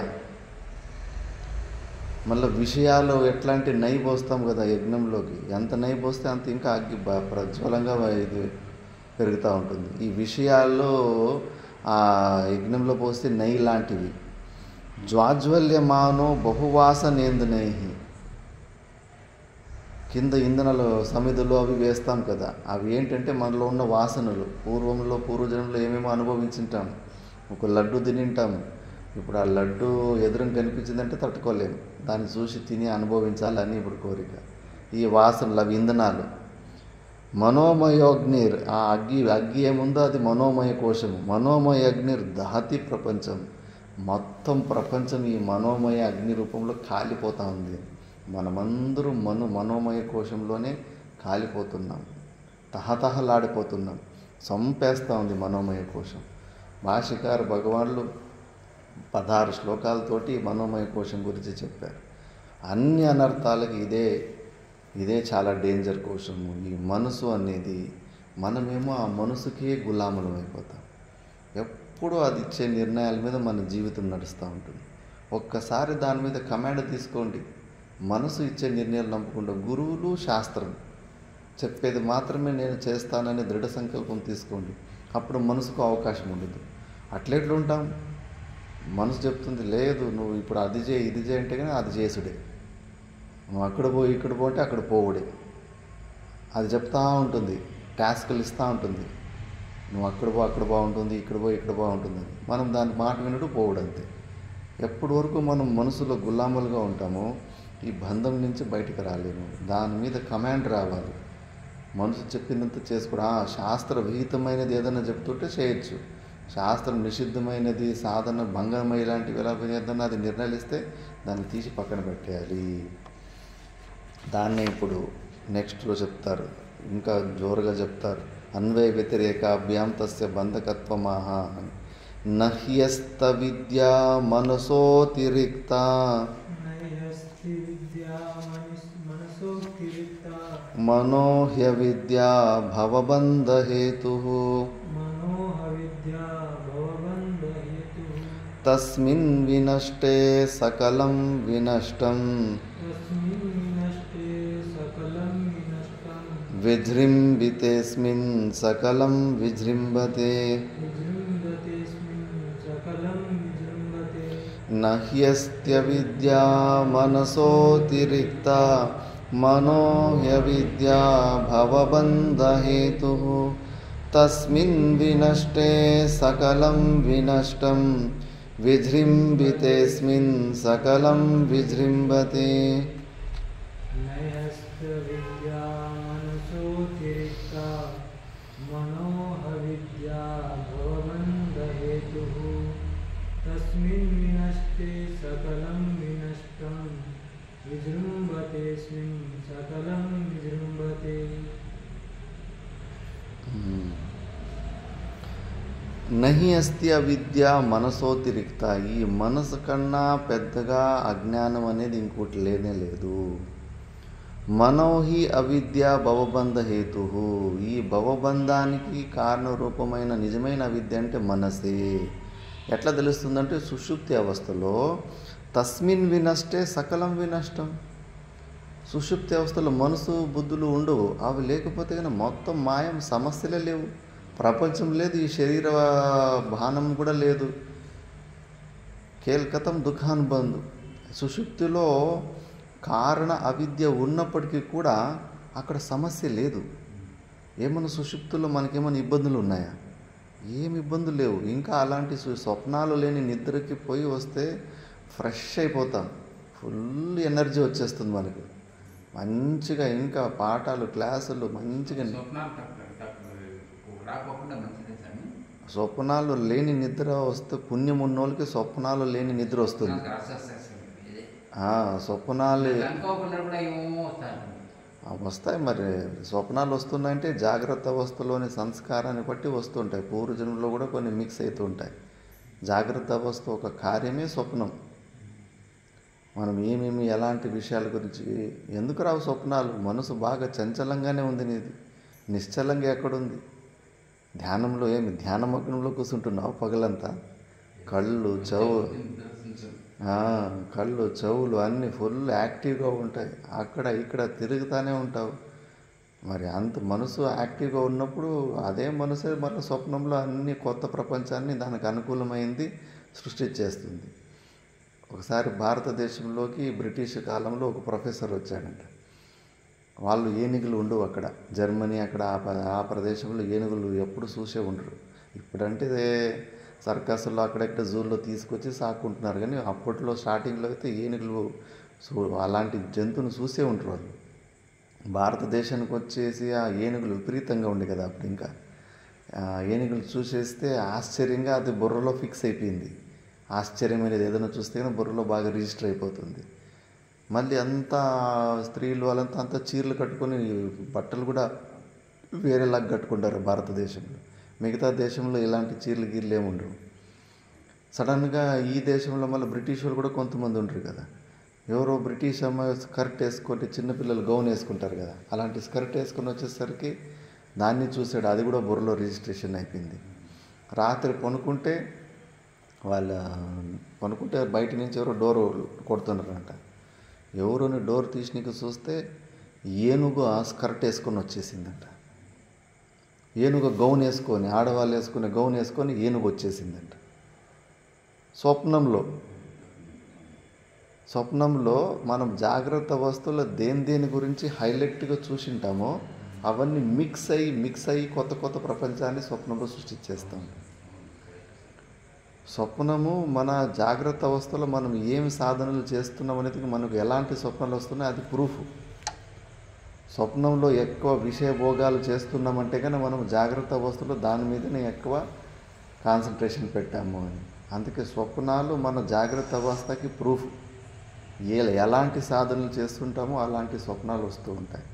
A: మళ్ళీ విషయాలు ఎట్లాంటి నెయ్యి పోస్తాం కదా యజ్ఞంలోకి, ఎంత నెయ్యి పోస్తే అంత ఇంకా అగ్గి ప్రజ్వలంగా ఇది పెరుగుతూ ఉంటుంది. ఈ విషయాల్లో ఆ యజ్ఞంలో పోస్తే నెయ్యి లాంటివి. జ్వాజ్వల్యమానో బహువాసనేందునైః, కింద ఇంధనాలు సమిధులు అవి వేస్తాం కదా, అవి ఏంటంటే మనలో ఉన్న వాసనలు. పూర్వజన్మలో ఏమేమో అనుభవించుంటాం. ఒక లడ్డు తినింటాము, ఇప్పుడు ఆ లడ్డు ఎదురు కనిపించిందంటే తట్టుకోలేము, దాన్ని చూసి తిని అనుభవించాలని ఇప్పుడు కోరిక. ఈ వాసనలు అవి ఇంధనాలు. మనోమయోగ్నిర్, ఆ అగ్గి ఏముందో అది మనోమయ కోశము. మనోమయ అగ్నిర్ దహతి ప్రపంచం, మొత్తం ప్రపంచం ఈ మనోమయ అగ్ని రూపంలో కాలిపోతూ ఉంది. మనమందరూ మనోమయ కోశంలోనే కాలిపోతున్నాం, తహతహలాడిపోతున్నాం, చంపేస్తూ ఉంది మనోమయ కోశం. భాష్యకారు భగవాన్లు 16 శ్లోకాలతోటి మనోమయ కోశం గురించి చెప్పారు. అన్ని అనర్థాలకి ఇదే చాలా డేంజర్ కోశము. ఈ మనసు అనేది, మనమేమో ఆ మనసుకే గులాములం అయిపోతాం. ఎప్పుడూ అది ఇచ్చే నిర్ణయాల మీద మన జీవితం నడుస్తూ ఉంటుంది. ఒక్కసారి దాని మీద కమాండ్ తీసుకోండి. మనసు ఇచ్చే నిర్ణయాలు నమ్మకుండా, గురువులు శాస్త్రం చెప్పేది మాత్రమే నేను చేస్తానని దృఢ సంకల్పం తీసుకోండి. అప్పుడు మనసుకు అవకాశం ఉండదు. అట్లెట్లుంటాం? మనసు చెప్తుంది లేదు నువ్వు ఇప్పుడు అది చేయి ఇది చేయి అంటే కానీ అది చేసుడే, నువ్వు అక్కడ పో ఇక్కడ పో అంటే అక్కడ పోవుడే. అది చెప్తా ఉంటుంది, టాస్కులు ఇస్తూ ఉంటుంది. నువ్వు అక్కడ పో అక్కడ బాగుంటుంది, ఇక్కడ పో ఇక్కడ బాగుంటుంది. మనం దాని మాట వినడు పోవుడంతే. ఎప్పటి వరకు మనం మనసులో గులాములుగా ఉంటామో ఈ బంధం నుంచి బయటకు రాలేము. దాని మీద కమాండ్ రావాలి. మనసు చెప్పినంత చేసుకోవడం. శాస్త్ర విహితమైనది ఏదైనా చెప్తుంటే చేయొచ్చు, శాస్త్రం నిషిద్ధమైనది సాధన భంగమై ఇలాంటివి ఎలా చేద్దామో అది నిర్ణయిస్తే దాన్ని తీసి పక్కన పెట్టేయాలి. దాన్నే ఇప్పుడు నెక్స్ట్లో చెప్తారు, ఇంకా జోరుగా చెప్తారు. అన్వయ వ్యతిరేకాభ్యాం తస్య బంధకత్వమాహ అని. నహ్యస్త విద్యా మనసోతిరిక్త మనోహ్య విద్యా భవబంధహేతు తస్మిన్ వినష్టే సకలం వినష్టం విజృంభితేస్మిన్ సకలం విజృంభతే నహ్యస్త్య విద్యా మనసోతిరిక్త మనోహ్య విద్యా భవబంధహేతు తస్మిన్ వినష్టే సకలం వినష్టం విజృంభితేస్మిన్ సకలం విజృంభతే. నహి అస్తి అవిద్య మనసోతిరిక్త, ఈ మనసు కన్నా పెద్దగా అజ్ఞానం అనేది ఇంకోటి లేనే లేదు. మనోహి అవిద్య భవబంధ హేతు. ఈ భవబంధానికి కారణరూపమైన నిజమైన అవిద్య అంటే మనసే. ఎట్లా తెలుస్తుందంటే సుషుప్తి అవస్థలో తస్మిన్ వినష్టే సకలం వినష్టం. సుషుప్తి అవస్థలో మనసు బుద్ధులు ఉండవు. అవి లేకపోతే కానీ మొత్తం మాయం, సమస్యలే లేవు, ప్రపంచం లేదు, ఈ శరీర భానం కూడా లేదు. కేల్కతం దుఃఖాన్ బంధు. సుషుప్తిలో కారణ అవిద్య ఉన్నప్పటికీ కూడా అక్కడ సమస్య లేదు. ఏమన్నా సుషుప్తిలో మనకేమైనా ఇబ్బందులు ఉన్నాయా? ఏమి ఇబ్బందులు లేవు. ఇంకా అలాంటి స్వప్నాలు లేని నిద్రకి పోయి వస్తే ఫ్రెష్ అయిపోతాం, ఫుల్ ఎనర్జీ వచ్చేస్తుంది మనకు. మంచిగా ఇంకా పాఠాలు, క్లాసులు మంచిగా. స్వప్నాలు లేని నిద్ర వస్తే పుణ్యం ఉన్నోళ్ళకి స్వప్నాలు లేని నిద్ర వస్తుంది. స్వప్నాలు వస్తాయి. మరి స్వప్నాలు వస్తున్నాయంటే జాగ్రత్త అవస్థలోని సంస్కారాన్ని బట్టి వస్తుంటాయి. పూర్వజన్మలో కూడా కొన్ని మిక్స్ అవుతూ ఉంటాయి. జాగ్రత్త అవస్థ ఒక కార్యమే స్వప్నం. మనం ఏమేమి ఎలాంటి విషయాల గురించి ఎందుకు రావు స్వప్నాలు? మనసు బాగా చంచలంగానే ఉంది నీది, నిశ్చలంగా ఎక్కడుంది? ధ్యానంలో ధ్యానమగ్నంలో కూర్చుంటున్నావు పగలంతా. కళ్ళు చెవులు అన్నీ ఫుల్ యాక్టివ్గా ఉంటాయి. అక్కడ ఇక్కడ తిరుగుతూనే ఉంటావు. మరి అంత మనసు యాక్టివ్గా ఉన్నప్పుడు అదే మనసే మళ్ళీ స్వప్నంలో అన్ని కొత్త ప్రపంచాన్ని దానికి అనుకూలమైంది సృష్టించేస్తుంది. ఒకసారి భారతదేశంలోకి బ్రిటిష్ కాలంలో ఒక ప్రొఫెసర్ వచ్చాడంట. వాళ్ళు ఏనుగులు ఉండవు అక్కడ, జర్మనీ అక్కడ ఆ ప్రదేశంలో ఏనుగులు ఎప్పుడు చూసే ఉండరు. ఇప్పుడంటే సర్కస్లో అక్కడెక్కడ జూల్లో తీసుకొచ్చి సాకుంటున్నారు. కానీ అప్పట్లో స్టార్టింగ్లో అయితే ఏనుగులు అలాంటి జంతువుని చూసే ఉంటారు వాళ్ళు. భారతదేశానికి వచ్చేసి ఆ ఏనుగులు విపరీతంగా ఉండే కదా అప్పుడు. ఇంకా ఏనుగులు చూసేస్తే ఆశ్చర్యంగా అది బుర్రలో ఫిక్స్ అయిపోయింది. ఆశ్చర్యమైనది ఏదైనా చూస్తే కానీ బుర్రలో బాగా రిజిస్టర్ అయిపోతుంది. మళ్ళీ అంతా స్త్రీలు వాళ్ళంతా చీరలు కట్టుకొని, బట్టలు కూడా వేరేలాగా కట్టుకుంటారు భారతదేశంలో. మిగతా దేశంలో ఇలాంటి చీరలు గీర్లు ఏమి ఉండవు. సడన్గా ఈ దేశంలో మళ్ళీ బ్రిటిష్ వాళ్ళు కూడా కొంతమంది ఉంటారు కదా. ఎవరో బ్రిటిష్ అమ్మాయి స్కర్ట్ వేసుకొని, చిన్నపిల్లలు గౌన్ వేసుకుంటారు కదా, అలాంటి స్కర్ట్ వేసుకొని వచ్చేసరికి దాన్ని చూసాడు. అది కూడా బుర్రలో రిజిస్ట్రేషన్ అయిపోయింది. రాత్రి పనుకుంటే బయట నుంచి ఎవరో డోర్ కొడుతున్నారంట. ఎవరోని డోర్ తీసి నీకు చూస్తే ఏనుగు ఆ స్కర్ట్ వేసుకొని వచ్చేసిందంట. ఏనుగు గౌన్ వేసుకొని, ఆడవాళ్ళు వేసుకునే గౌన్ వేసుకొని ఏనుగు వచ్చేసిందంట. స్వప్నంలో మనం జాగ్రత్త అవస్థలో దేని గురించి హైలైట్గా చూసింటామో అవన్నీ మిక్స్ అయ్యి కొత్త ప్రపంచాన్ని స్వప్నంలో సృష్టించేస్తాం. స్వప్నము మన జాగ్రత్త అవస్థలో మనం ఏమి సాధనలు చేస్తున్నాం అనేది మనకు ఎలాంటి స్వప్నాలు వస్తున్నాయో అది ప్రూఫ్. స్వప్నంలో ఎక్కువ విషయభోగాలు చేస్తున్నామంటే కానీ మనం జాగ్రత్త అవస్థలో దాని మీదనే ఎక్కువ కాన్సన్ట్రేషన్ పెట్టాము అని. అందుకే స్వప్నాలు మన జాగ్రత్త అవస్థకి ప్రూఫ్. ఎలాంటి సాధనలు చేస్తుంటామో అలాంటి స్వప్నాలు వస్తూ ఉంటాయి.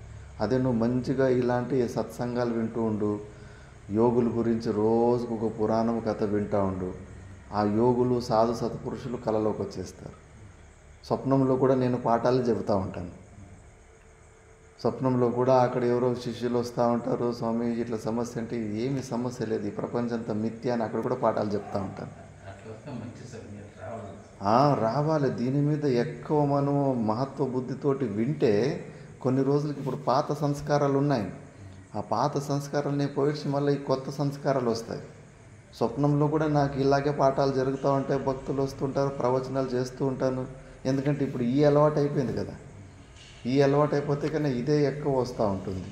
A: అదే నువ్వు మంచిగా ఇలాంటి సత్సంగాలు వింటూ ఉండు, యోగుల గురించి రోజుకు ఒక పురాణం కథ వింటూ ఉండు. ఆ యోగులు, సాధు సత్పురుషులు కళలోకి వచ్చేస్తారు. స్వప్నంలో కూడా నేను పాఠాలు చెబుతూ ఉంటాను. స్వప్నంలో కూడా అక్కడ ఎవరో శిష్యులు వస్తూ ఉంటారు. స్వామి ఇట్లా సమస్య అంటే ఏమి సమస్య లేదు, ఈ ప్రపంచంతా మిథ్య అని అక్కడ కూడా పాఠాలు చెప్తూ ఉంటాను. రావాలి. దీని మీద ఎక్కువ మనం మహత్వ బుద్ధితోటి వింటే కొన్ని రోజులకి ఇప్పుడు పాత సంస్కారాలు ఉన్నాయి. ఆ పాత సంస్కారాలని పోయిడ్చి మళ్ళీ ఈ కొత్త సంస్కారాలు వస్తాయి. స్వప్నంలో కూడా నాకు ఇలాగే పాఠాలు జరుగుతూ ఉంటాయి, భక్తులు వస్తుంటారు, ప్రవచనాలు చేస్తూ ఉంటాను. ఎందుకంటే ఇప్పుడు ఈ అలవాటు అయిపోయింది కదా. ఈ అలవాటు అయిపోతే కన్నా ఇదే ఎక్కువ వస్తూ ఉంటుంది.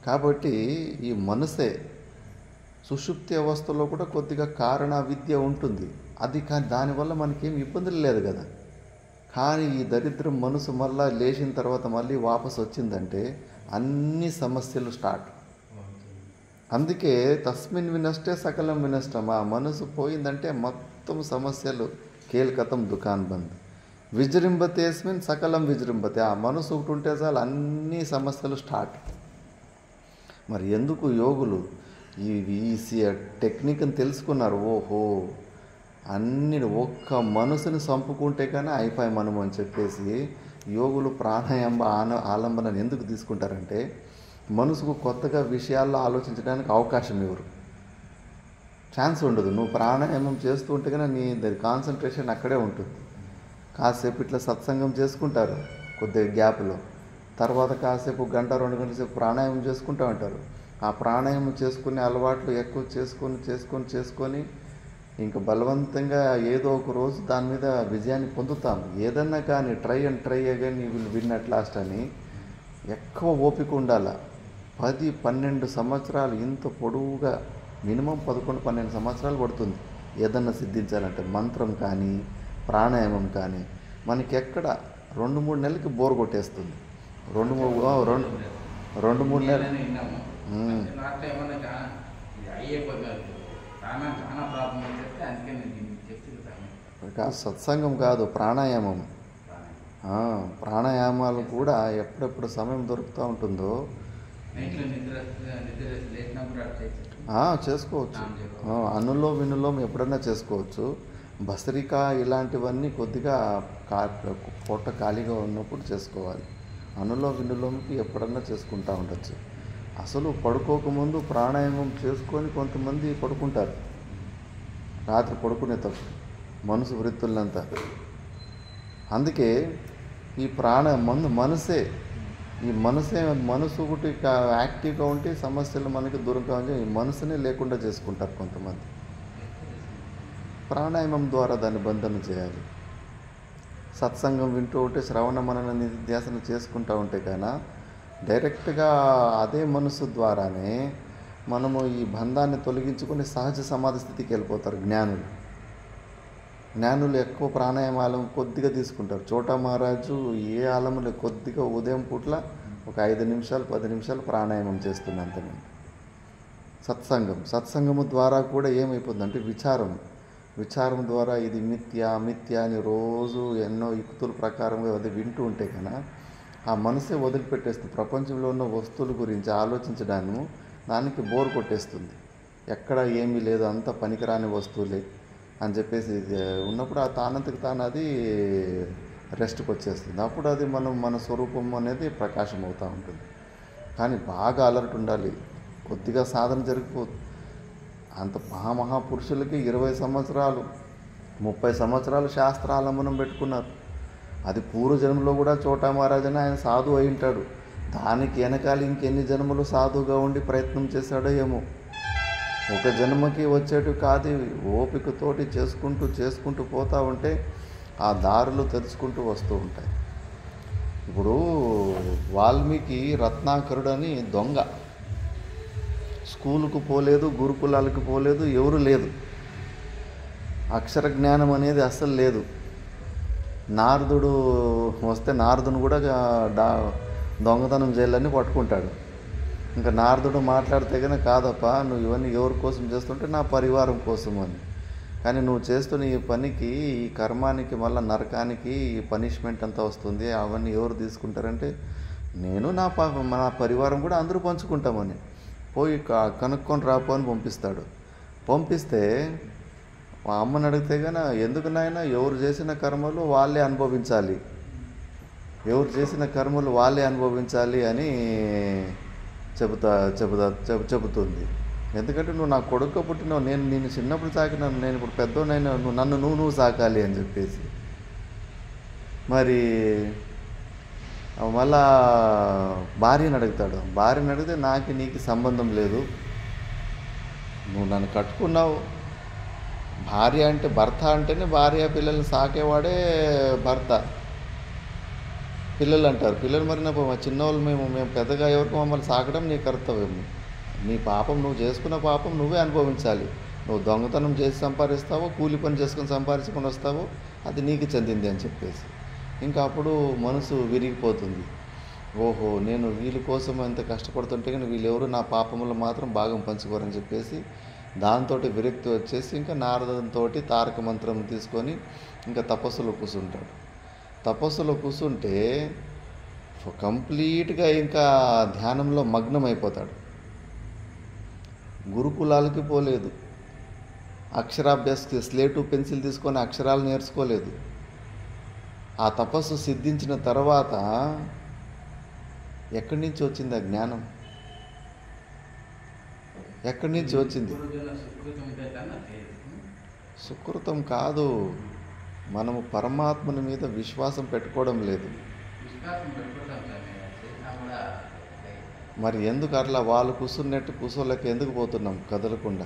A: కాబట్టి ఈ మనసే సుషుప్తి అవస్థలో కూడా కొద్దిగా కారణ విద్య ఉంటుంది. అది కానీ దానివల్ల మనకేం ఇబ్బందులు లేదు కదా. కానీ ఈ దరిద్రం మనసు మళ్ళీ లేచిన తర్వాత మళ్ళీ వాపసు వచ్చిందంటే అన్ని సమస్యలు స్టార్ట్. అందుకే తస్మిన్ వినష్టే సకలం వినష్టం. ఆ మనసు పోయిందంటే మొత్తం సమస్యలు కేల్కతం దుకాన్ బంద్. విజృంభతేస్మిన్ సకలం విజృంభతే. ఆ మనసు ఒకటి ఉంటే చాలు అన్ని సమస్యలు స్టార్ట్. మరి ఎందుకు యోగులు ఈ టెక్నిక్ని తెలుసుకున్నారు? ఓహో, అన్ని ఒక్క మనసుని చంపుకుంటే కానీ అయిపోయి మనం అని చెప్పేసి యోగులు ప్రాణాయామ ఆలంబనను ఎందుకు తీసుకుంటారంటే మనసుకు కొత్తగా విషయాల్లో ఆలోచించడానికి అవకాశం ఇవ్వరు, ఛాన్స్ ఉండదు. నువ్వు ప్రాణాయామం చేస్తూ ఉంటే కన్నా నీ దాని కాన్సన్ట్రేషన్ అక్కడే ఉంటుంది. కాసేపు ఇట్లా సత్సంగం చేసుకుంటారు కొద్దిగా గ్యాప్లో, తర్వాత కాసేపు గంట 2 గంటల సేపు ప్రాణాయామం చేసుకుంటూ ఉంటారు. ఆ ప్రాణాయామం చేసుకునే అలవాట్లు ఎక్కువ చేసుకొని ఇంకా బలవంతంగా ఏదో ఒక రోజు దాని మీద విజయాన్ని పొందుతాం. ఏదన్నా కానీ try again you will win at last అని ఎక్కువ ఓపిక ఉండాల. 10-12 సంవత్సరాలు, ఇంత పొడవుగా మినిమం 11-12 సంవత్సరాలు పడుతుంది ఏదన్నా సిద్ధించాలంటే. మంత్రం కానీ ప్రాణాయామం కానీ మనకి ఎక్కడ 2-3 నెలలకి బోర్ కొట్టేస్తుంది. 2-3 నెలలు. సత్సంగం కాదు, ప్రాణాయామం. ప్రాణాయామాలు కూడా ఎప్పుడెప్పుడు సమయం దొరుకుతూ ఉంటుందో చేసుకోవచ్చు. అనులోం ఎప్పుడన్నా చేసుకోవచ్చు. భస్త్రికా ఇలాంటివన్నీ కొద్దిగా పొట్ట ఖాళీగా ఉన్నప్పుడు చేసుకోవాలి. వినులోంకి ఎప్పుడన్నా చేసుకుంటూ ఉండొచ్చు. అసలు పడుకోకముందు ప్రాణాయామం చేసుకొని కొంతమంది పడుకుంటారు రాత్రి పడుకునేటప్పుడు మనసు వృత్తులంతా. అందుకే ఈ మనసు ఒకటి యాక్టివ్గా ఉంటే సమస్యలు మనకి దూరంగా ఉంటే ఈ మనసునే లేకుండా చేసుకుంటారు కొంతమంది. ప్రాణాయామం ద్వారా దాన్ని బంధన చేయాలి. సత్సంగం వింటూ ఉంటే శ్రవణ మనన నిధ్యాసన చేసుకుంటూ ఉంటే కన్నా డైరెక్ట్గా అదే మనసు ద్వారానే మనము ఈ బంధాన్ని తొలగించుకొని సహజ సమాధి స్థితికి వెళ్ళిపోతారు జ్ఞానులు ఎక్కువ ప్రాణాయామాలు కొద్దిగా తీసుకుంటారు. చోటా మహారాజు ఏ ఆలములు కొద్దిగా ఉదయం పూట్ల ఒక 5 నిమిషాలు 10 నిమిషాలు ప్రాణాయామం చేస్తున్నంత. సత్సంగము ద్వారా కూడా ఏమైపోతుందంటే విచారం ద్వారా ఇది మిథ్య అని రోజు ఎన్నో యుక్తుల ప్రకారంగా అది వింటూ ఉంటే కన్నా ఆ మనసే వదిలిపెట్టేస్తుంది. ప్రపంచంలో ఉన్న వస్తువుల గురించి ఆలోచించడాన్ని దానికి బోర్ కొట్టేస్తుంది. ఎక్కడ ఏమీ లేదు, అంత పనికిరాని వస్తువులే అని చెప్పేసి ఉన్నప్పుడు ఆ తానంతకు తాను అది రెస్ట్కి వచ్చేస్తుంది. అప్పుడు అది మన స్వరూపం అనేది ప్రకాశం అవుతూ ఉంటుంది. కానీ బాగా అలర్ట్ ఉండాలి. కొద్దిగా సాధన జరిగిపోదు. అంత మహాపురుషులకి 20 సంవత్సరాలు 30 సంవత్సరాలు శాస్త్రాలంబనం పెట్టుకున్నారు. అది పూర్వజన్మలో కూడా చోటా మహారాజ్ అని ఆయన సాధువు అయి ఉంటాడు. దానికి వెనకాల ఇంకెన్ని జన్మలు సాధువుగా ఉండి ప్రయత్నం చేశాడో ఏమో. ఒక జన్మకి వచ్చేటివి కాదు. ఓపికతోటి చేసుకుంటూ పోతూ ఉంటే ఆ దారులు తెరుచుకుంటూ వస్తూ ఉంటాయి. ఇప్పుడు వాల్మీకి రత్నాకరుడు అని దొంగ, స్కూలుకు పోలేదు, గురుకులాలకు పోలేదు, ఎవరు లేదు, అక్షర జ్ఞానం అనేది అస్సలు లేదు. నారదుడు వస్తే నారదుని కూడా దొంగతనం చేయాలని పట్టుకుంటాడు. ఇంకా నారదుడు మాట్లాడితే కనుక కాదప్పా, నువ్వు ఇవన్నీ ఎవరి కోసం చేస్తుంటే నా పరివారం కోసం అని. కానీ నువ్వు చేస్తున్న ఈ పనికి, ఈ కర్మానికి, మళ్ళీ నరకానికి ఈ పనిష్మెంట్ అంతా వస్తుంది. అవన్నీ ఎవరు తీసుకుంటారంటే నేను నా పరివారం కూడా అందరూ పంచుకుంటామని. పోయి కనుక్కొని రాపో అని పంపిస్తే మా అమ్మని అడిగితే కన్నా ఎందుకు నాయన, ఎవరు చేసిన కర్మలు వాళ్ళే అనుభవించాలి అని చెబుతుంది. ఎందుకంటే నువ్వు నా కొడుకు పుట్టినావు, నేను చిన్నప్పుడు సాకినాను, నేను ఇప్పుడు పెద్దోనైనా నువ్వు సాకాలి అని చెప్పేసి. మరి మళ్ళా భార్యని అడిగితే నీకు సంబంధం లేదు, నువ్వు నన్ను కట్టుకున్నావు. భార్య అంటే భర్త అంటేనే భార్య పిల్లల్ని సాకేవాడే భర్త. పిల్లలు అంటారు, పిల్లలు మరి మా చిన్నవాళ్ళు మేము పెద్దగా ఎవరికి మమ్మల్ని సాకడం నీ కర్తవ్యం. నీ పాపం నువ్వు చేసుకున్న పాపం నువ్వే అనుభవించాలి. నువ్వు దొంగతనం చేసి సంపాదిస్తావో, కూలి పని చేసుకుని సంపాదించుకొని వస్తావో అది నీకు చెందింది అని చెప్పేసి. ఇంకా అప్పుడు మనసు విరిగిపోతుంది. ఓహో, నేను వీళ్ళ కోసం ఎంత కష్టపడుతుంటే కానీ వీళ్ళెవరు నా పాపములు మాత్రం భాగం పంచుకోరని చెప్పేసి దాంతో విరక్తి వచ్చేసి ఇంకా నారదంతో తారక మంత్రం తీసుకొని ఇంకా తపస్సులో కూర్చుంటే కంప్లీట్గా ఇంకా ధ్యానంలో మగ్నం అయిపోతాడు. గురుకులాలకి పోలేదు, అక్షరాభ్యాసకి స్లేటు పెన్సిల్ తీసుకొని అక్షరాలు నేర్చుకోలేదు. ఆ తపస్సు సిద్ధించిన తర్వాత ఎక్కడి నుంచి వచ్చింది ఆ జ్ఞానం? ఎక్కడి నుంచి వచ్చింది?
C: పూర్వజన్మ సుకృతం ఉంటే కన్నా లేదు.
A: సుకృతం కాదు, మనము పరమాత్మని మీద విశ్వాసం పెట్టుకోవడం లేదు.
C: విశ్వాసం పెట్టుకుంటాం స్వామి, చేసినా కూడా లేదు.
A: మరి ఎందుకు అట్లా వాళ్ళు కూర్చున్నట్టు కూర్చోలేక ఎందుకు పోతున్నాం కదలకుండా?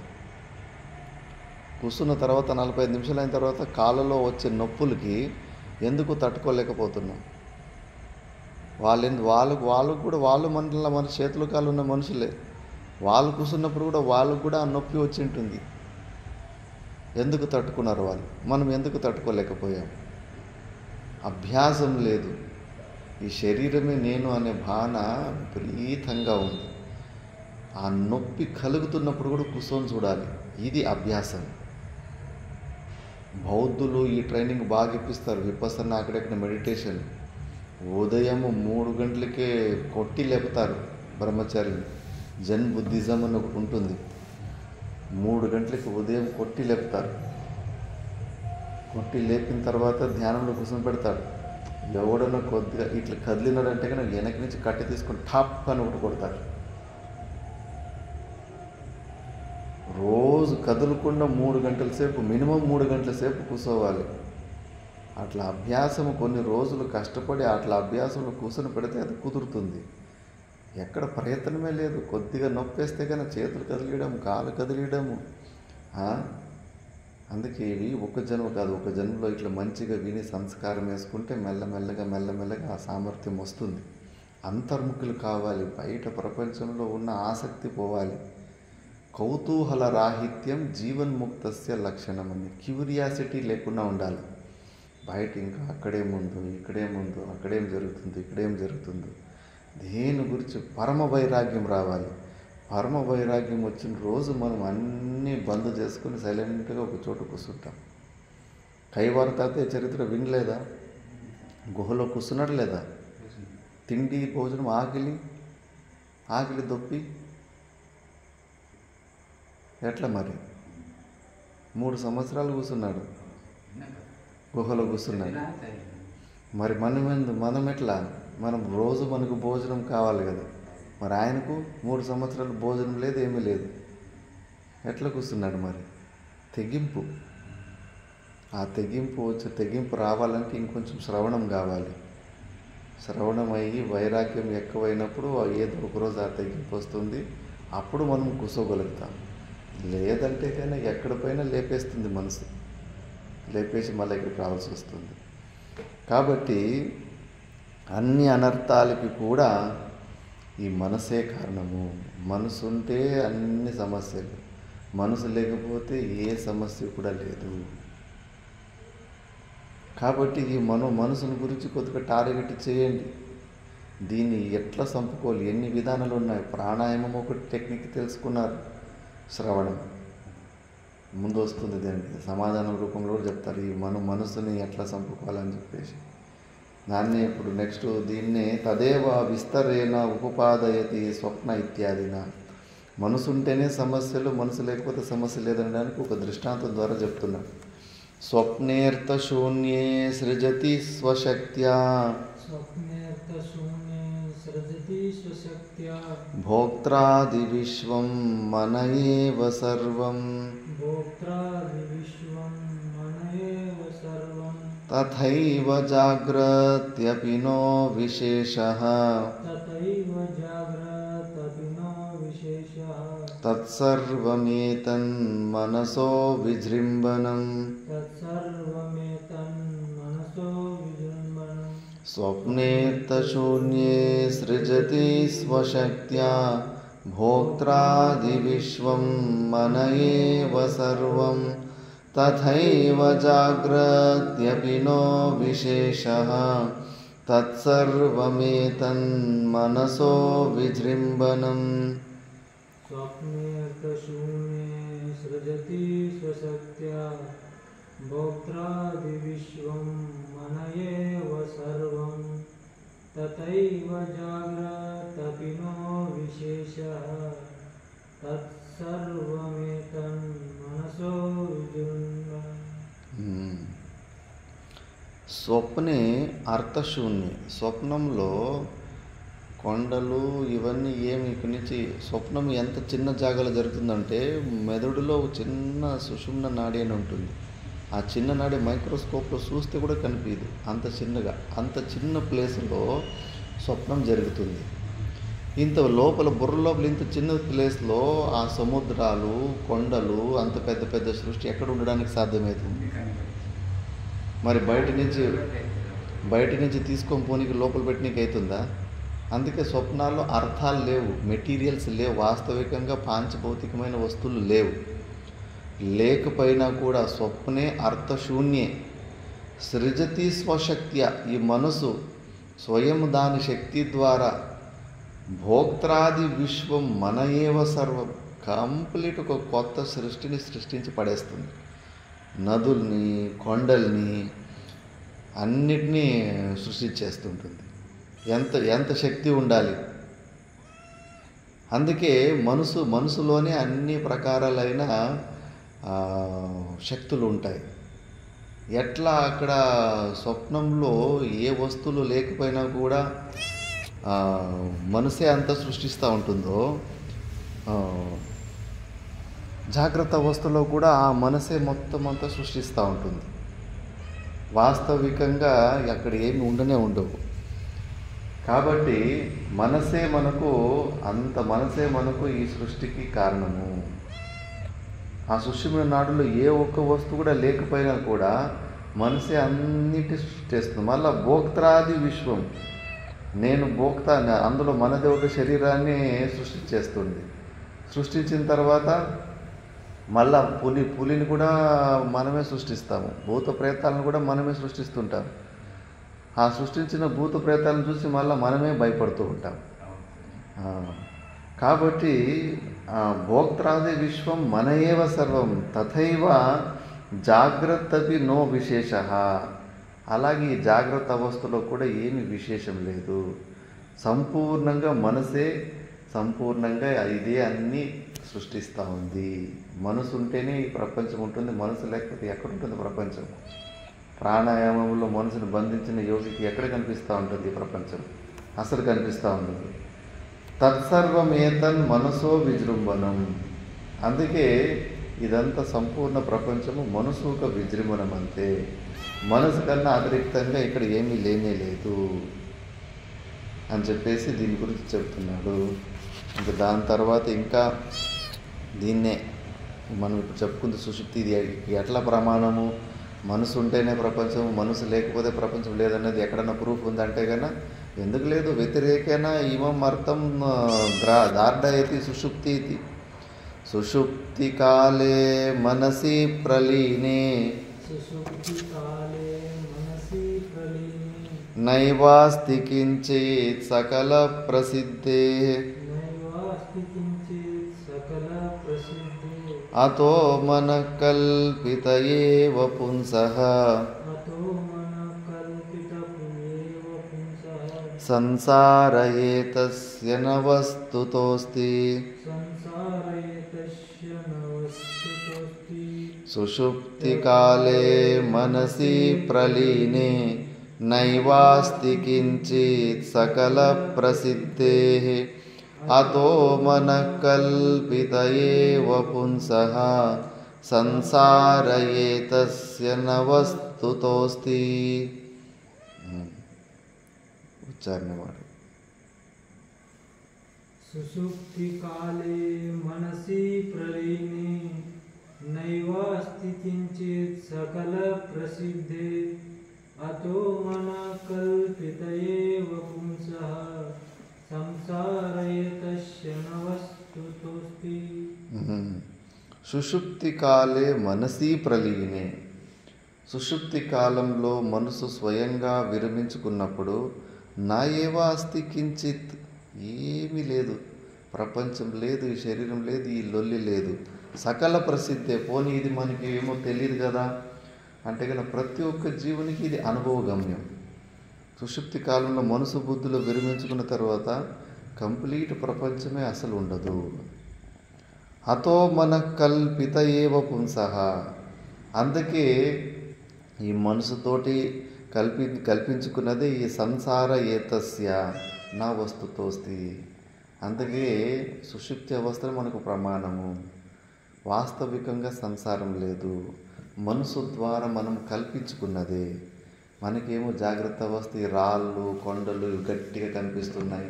A: కూర్చున్న తర్వాత 45 నిమిషాలు అయిన తర్వాత కాళ్ళలో వచ్చే నొప్పులకి ఎందుకు తట్టుకోలేకపోతున్నాం? వాళ్ళకు కూడా వాళ్ళు మన చేతులు కాళ్ళు ఉన్న మనుషులే. వాళ్ళు కూర్చున్నప్పుడు కూడా వాళ్ళకు కూడా ఆ నొప్పి వచ్చి ఉంటుంది. ఎందుకు తట్టుకున్నారు వాళ్ళు? మనం ఎందుకు తట్టుకోలేకపోయాం? అభ్యాసం లేదు. ఈ శరీరమే నేను అనే భావన విపరీతంగా ఉంది. ఆ నొప్పి కలుగుతున్నప్పుడు కూడా కూర్చొని చూడాలి. ఇది అభ్యాసం. బౌద్ధులు ఈ ట్రైనింగ్ బాగా ఇప్పిస్తారు. విపස්සన, అక్కడెక్కడ మెడిటేషన్. ఉదయం 3 గంటలకే కొట్టి లేపుతారు బ్రహ్మచారిని. జన్ బుద్ధిజం అని ఒకటి ఉంటుంది. 3 గంటలకి ఉదయం కొట్టి లేపుతారు. కొట్టి లేపిన తర్వాత ధ్యానంలో కూర్చొని పెడతాడు. ఎవడన్నా కొద్దిగా ఇట్లా కదిలినాడంటే కనుక వెనక నుంచి కట్టి తీసుకొని టాప్ అని ఒకటి కొడతారు. రోజు కదలకుండా 3 గంటల సేపు, మినిమం 3 గంటల సేపు కూర్చోవాలి. అట్లా అభ్యాసం కొన్ని రోజులు కష్టపడి అట్లా అభ్యాసంలో కూర్చొని పెడితే అది కుదురుతుంది. ఎక్కడ ప్రయత్నమే లేదు. కొద్దిగా నొప్పేస్తే కానీ చేతులు కదిలియడం, కాలు కదిలియడము. అందుకే ఇవి ఒక జన్మ కాదు, ఒక జన్మలో ఇట్లా మంచిగా విని సంస్కారం వేసుకుంటే మెల్లమెల్లగా ఆ సామర్థ్యం వస్తుంది. అంతర్ముఖులు కావాలి. బయట ప్రపంచంలో ఉన్న ఆసక్తి పోవాలి. కౌతూహల రాహిత్యం జీవన్ముక్తస్య లక్షణం అని. క్యూరియాసిటీ లేకుండా ఉండాలి. బయట ఇంకా అక్కడేముందో, ఇక్కడేముందో, అక్కడేం జరుగుతుందో దేని గురించి పరమ వైరాగ్యం రావాలి. పరమ వైరాగ్యం వచ్చిన రోజు మనం అన్నీ బంద్ చేసుకుని సైలెంట్గా ఒక చోట కూర్చుంటాం. కైవార తాతయ్య చరిత్ర వినలేదా? గుహలో కూర్చున్నాడు లేదా? తిండి, భోజనం, ఆకలి దొప్పి ఎట్లా మరి? 3 సంవత్సరాలు కూర్చున్నాడు, గుహలో కూర్చున్నాడు. మరి మనం ఎట్లా? మనం రోజు మనకు భోజనం కావాలి కదా. మరి ఆయనకు 3 సంవత్సరాలు భోజనం లేదు, ఏమీ లేదు. ఎట్లా కూర్చున్నాడు మరి? తెగింపు. ఆ తెగింపు రావాలంటే ఇంకొంచెం శ్రవణం కావాలి. శ్రవణం అయ్యి వైరాగ్యం ఎక్కువైనప్పుడు ఏదో ఒకరోజు ఆ తెగింపు వస్తుంది. అప్పుడు మనం కూర్చోగలుగుతాం. లేదంటే కానీ ఎక్కడ పైన లేపేస్తుంది మనసు. లేపేసి మళ్ళీ ఇక్కడికి రావాల్సి వస్తుంది. కాబట్టి అన్ని అనర్థాలకి కూడా ఈ మనసే కారణము. మనసు ఉంటే అన్ని సమస్యలు, మనసు లేకపోతే ఏ సమస్య కూడా లేదు. కాబట్టి ఈ మనసుని గురించి కొద్దిగా టార్గెట్ చేయండి. దీన్ని ఎట్లా చంపుకోవాలి, ఎన్ని విధానాలు ఉన్నాయి. ప్రాణాయామం ఒకటి టెక్నిక్ తెలుసుకున్నారు. శ్రవణం ముందు వస్తుంది. దానికి సమాధానం రూపంలో కూడా చెప్తారు. ఈ మనసుని ఎట్లా చంపుకోవాలని చెప్పేసి దాన్నే ఇప్పుడు నెక్స్ట్ దీన్నే తదేవ విస్తరేణ ఉపపాదయతి స్వప్న ఇత్యాదిన. మనసు ఉంటేనే సమస్యలు, మనసు లేకపోతే సమస్య లేదనడానికి ఒక దృష్టాంతం ద్వారా చెప్తున్నాను. స్వప్నేర్థ శూన్యే సృజతి స్వశక్త్యా భోక్త్రాది విశ్వం మన ఏవ సర్వం తథైవ జాగ్రత్యపి నో విశేషః తత్సర్వమేతన్మనసో విజృంభణం స్వప్నేర్థశూన్యే సృజతి స్వశక్త్యా భోక్త్రాదివిశ్వం మన ఏవ సర్వం తథైవ జాగ్రత్యపి నో విశేషః తత్సర్వమేతన్మనసో విజృంభణం.
B: స్వప్నేర్థశూన్యే సృజతి స్వశక్త్యా భోక్త్రాదివిశ్వం మన ఏవ సర్వం తథైవ జాగ్రత్తపి నో విశేషః తత్సర్వమేతన్మనసో విజృంభణం.
A: స్వప్నే అర్థశూన్య. స్వప్నంలో కొండలు ఇవన్నీ ఏమి ఇక్కడి నుంచి స్వప్నం ఎంత చిన్న జాగాలో జరుగుతుందంటే మెదడులో చిన్న సుషుమ్న నాడి అని ఉంటుంది. ఆ చిన్న నాడి మైక్రోస్కోప్లో చూస్తే కూడా కనిపించదు, అంత చిన్నగా, అంత చిన్న ప్లేస్లో స్వప్నం జరుగుతుంది. ఇంత లోపల బుర్ర లోపల ఇంత చిన్న ప్లేస్లో ఆ సముద్రాలు, కొండలు, అంత పెద్ద పెద్ద సృష్టి ఎక్కడ ఉండడానికి సాధ్యమవుతుంది? మరి బయట నుంచి తీసుకొని పోనీకి లోపల పెట్టనీకి అవుతుందా? అందుకే స్వప్నాల్లో అర్థాలు లేవు, మెటీరియల్స్ లేవు, వాస్తవికంగా పాంచభౌతికమైన వస్తువులు లేవు. లేకపోయినా కూడా స్వప్నే అర్థశూన్యే. సృజతి స్వశక్త్య. ఈ మనసు స్వయం దాని శక్తి ద్వారా భోక్త్రాది విశ్వం మన ఏవ సర్వం, కంప్లీట్ ఒక కొత్త సృష్టిని సృష్టించి పడేస్తుంది. నదుల్ని, కొండల్ని అన్నిటినీ సృష్టించేస్తుంటుంది. ఎంత శక్తి ఉండాలి. అందుకే మనసులోనే అన్ని ప్రకారాలైన శక్తులు ఉంటాయి. ఎట్లా అక్కడ స్వప్నంలో ఏ వస్తువులు లేకపోయినా కూడా మనసే అంతా సృష్టిస్తూ ఉంటుందో, జాగ్రత్త అవస్థలో కూడా ఆ మనసే మొత్తం అంతా సృష్టిస్తూ ఉంటుంది. వాస్తవికంగా అక్కడ ఏమి ఉండవు. కాబట్టి మనసే మనకు ఈ సృష్టికి కారణము. ఆ సుషుమ్న నాడులో ఏ ఒక్క వస్తువు కూడా లేకపోయినా కూడా మనసే అన్నిటి సృష్టిస్తుంది. మళ్ళీ భోక్త్రాది విశ్వం, నేను భోక్త, అందులో మనదే ఒక శరీరాన్ని సృష్టించేస్తుంది. సృష్టించిన తర్వాత మళ్ళా పులిని కూడా మనమే సృష్టిస్తాము, భూత ప్రేతాలను కూడా మనమే సృష్టిస్తుంటాం. ఆ సృష్టించిన భూత ప్రేతాలను చూసి మళ్ళీ మనమే భయపడుతూ ఉంటాం. కాబట్టి భోక్త్రాది విశ్వం మన ఏవ సర్వం తథైవ జాగ్రత్తపి నో విశేష. అలాగే ఈ జాగ్రత్త అవస్థలో కూడా ఏమి విశేషం లేదు. సంపూర్ణంగా మనసే సంపూర్ణంగా ఇదే అన్నీ సృష్టిస్తూ ఉంది. మనసు ఉంటేనే ఈ ప్రపంచం ఉంటుంది, మనసు లేకపోతే ఎక్కడ ఉంటుంది ప్రపంచం? ప్రాణాయామంలో మనసును బంధించిన యోగికి ఎక్కడ కనిపిస్తూ ఉంటుంది ఈ ప్రపంచం? అసలు కనిపిస్తూ ఉంటుంది. తత్సర్వమేతన్ మనసో విజృంభణం. అందుకే ఇదంతా సంపూర్ణ ప్రపంచము మనసు ఒక విజృంభణం అంతే. మనసు కన్నా అతిరిక్తంగా ఇక్కడ ఏమీ లేనే లేదు అని చెప్పేసి దీని గురించి చెప్తున్నాడు. ఇంకా దాని తర్వాత ఇంకా దీన్నే మనం ఇప్పుడు చెప్పుకుంది సుషుప్తి. ఇది ఎట్లా ప్రమాణము? మనసు ఉంటేనే ప్రపంచం, మనసు లేకపోతే ప్రపంచం లేదన్నది ఎక్కడన్నా ప్రూఫ్ ఉందంటే కన్నా ఎందుకు లేదు? వ్యతిరేకేన ఇమం అర్థం దార్ఢయతి సుషుప్తి ఇది. సుషుప్తి కాలే మనసి ప్రలీనే నైవాస్తి కించిత్ సకల ప్రసిద్ధే అతో మన కల్పిత ఏవ పుంసః సంసార ఏతస్య న వస్తుతోస్తి. సుషుప్తి కాలే మనసి ప్రలీనే నైవాస్తి కించిత్ సకల ప్రసిద్ధేః అతో మనః కల్పిత ఏవ పుంసః సంసార ఏతస్య న వస్తుతోస్తి. ఉచ్చారణ వాడు.
B: సుషుప్తి కాలే మనసి ప్రలీనే నైవాస్తి కించిత్ సకల ప్రసిద్ధే అతో మన కల్పిత ఏవ పుంసః సంసార ఏతస్య న వస్తుతోస్తి.
A: సుషుప్తి కాలే మనసి ప్రలీనే. సుషుప్తి కాలంలో మనసు స్వయంగా విరమించుకున్నప్పుడు నా ఏవా అస్తి కించిత్, ఏమీ లేదు, ప్రపంచం లేదు, ఈ శరీరం లేదు, ఈ లొల్లి లేదు. సకల ప్రసిద్ధే, పోనీ ఇది మనకి ఏమో తెలియదు కదా అంటే కనుక ప్రతి ఒక్క జీవునికి ఇది అనుభవగమ్యం. సుషుప్తి కాలంలో మనసు బుద్ధులు విరమించుకున్న తర్వాత కంప్లీట్ ప్రపంచమే అసలు ఉండదు. అతో మన కల్పిత ఏవ పుంసః. అందుకే ఈ మనసుతోటి కల్పించుకున్నది ఈ సంసార ఏతస్య నా వస్తుతోస్తి. అందుకే సుషుప్తి అవస్థలు మనకు ప్రమాణము. వాస్తవికంగా సంసారం లేదు, మనసు ద్వారా మనం కల్పించుకున్నదే. మనకేమో జాగ్రత్త అవస్థ ఈ రాళ్ళు కొండలు గట్టిగా కనిపిస్తున్నాయి,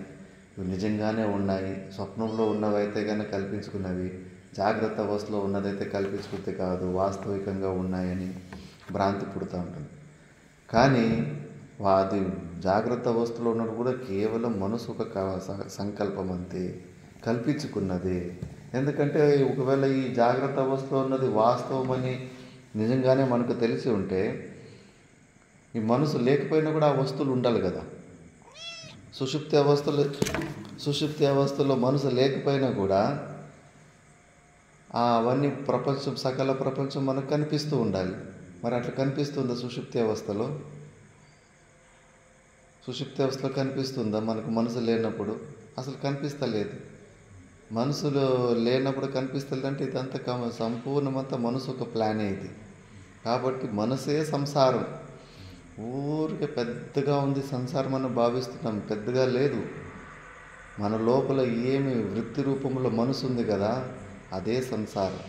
A: ఇవి నిజంగానే ఉన్నాయి. స్వప్నంలో ఉన్నవైతే కానీ కల్పించుకున్నవి, జాగ్రత్త అవస్థలో ఉన్నదైతే కల్పించుకుంటే కాదు, వాస్తవికంగా ఉన్నాయని భ్రాంతి పుడుతూ ఉంటుంది. కానీ అది జాగ్రత్త అవస్థలో ఉన్నది కూడా కేవలం మనసు ఒక సంకల్పం అంతే, కల్పించుకున్నదే. ఎందుకంటే ఒకవేళ ఈ జాగ్రత్త అవస్థలో ఉన్నది వాస్తవమని నిజంగానే మనకు తెలిసి ఉంటే ఈ మనసు లేకపోయినా కూడా ఆ వస్తువులు ఉండాలి కదా. సుషుప్తి అవస్థలో మనసు లేకపోయినా కూడా అవన్నీ ప్రపంచం, సకల ప్రపంచం మనకు కనిపిస్తూ ఉండాలి. మరి అట్లా కనిపిస్తుందా సుషుప్తి అవస్థలో? సుషుప్తి అవస్థలో కనిపిస్తుందా మనకు మనసు లేనప్పుడు? అసలు కనిపిస్తలేదు. మనసులో లేనప్పుడు కనిపిస్తుందంటే ఇదంతా సంపూర్ణమంతా మనసు ఒక ప్లానే ఇది. కాబట్టి మనసే సంసారం. ఊరికే పెద్దగా ఉంది సంసారం అని భావిస్తున్నాం, పెద్దగా లేదు. మన లోపల ఏమి వృత్తి రూపంలో మనసు ఉంది కదా, అదే సంసారం.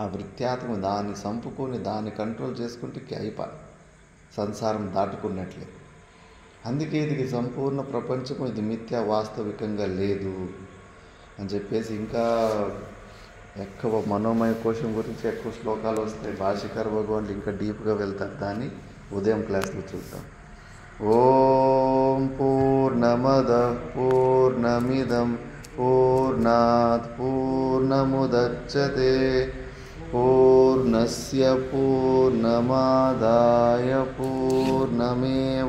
A: ఆ వృత్యాత్మ దాన్ని చంపుకొని దాన్ని కంట్రోల్ చేసుకుంటే సంసారం దాటుకున్నట్లే. అందుకే ఇది సంపూర్ణ ప్రపంచం, ఇది మిథ్యా, వాస్తవికంగా లేదు అని చెప్పేసి ఇంకా ఎక్కువ మనోమయ కోశం గురించి ఎక్కువ శ్లోకాలు వస్తాయి. భాష్యకార భగవాన్లు ఇంకా డీప్గా వెళ్తారు, దాన్ని ఉదయం క్లాస్లో చూద్దాం. ఓం పూర్ణమద పూర్ణమిదం పూర్ణాత్ పూర్ణముదచ్యతే పూర్ణస్య పూర్ణమాదాయ పూర్ణమేవ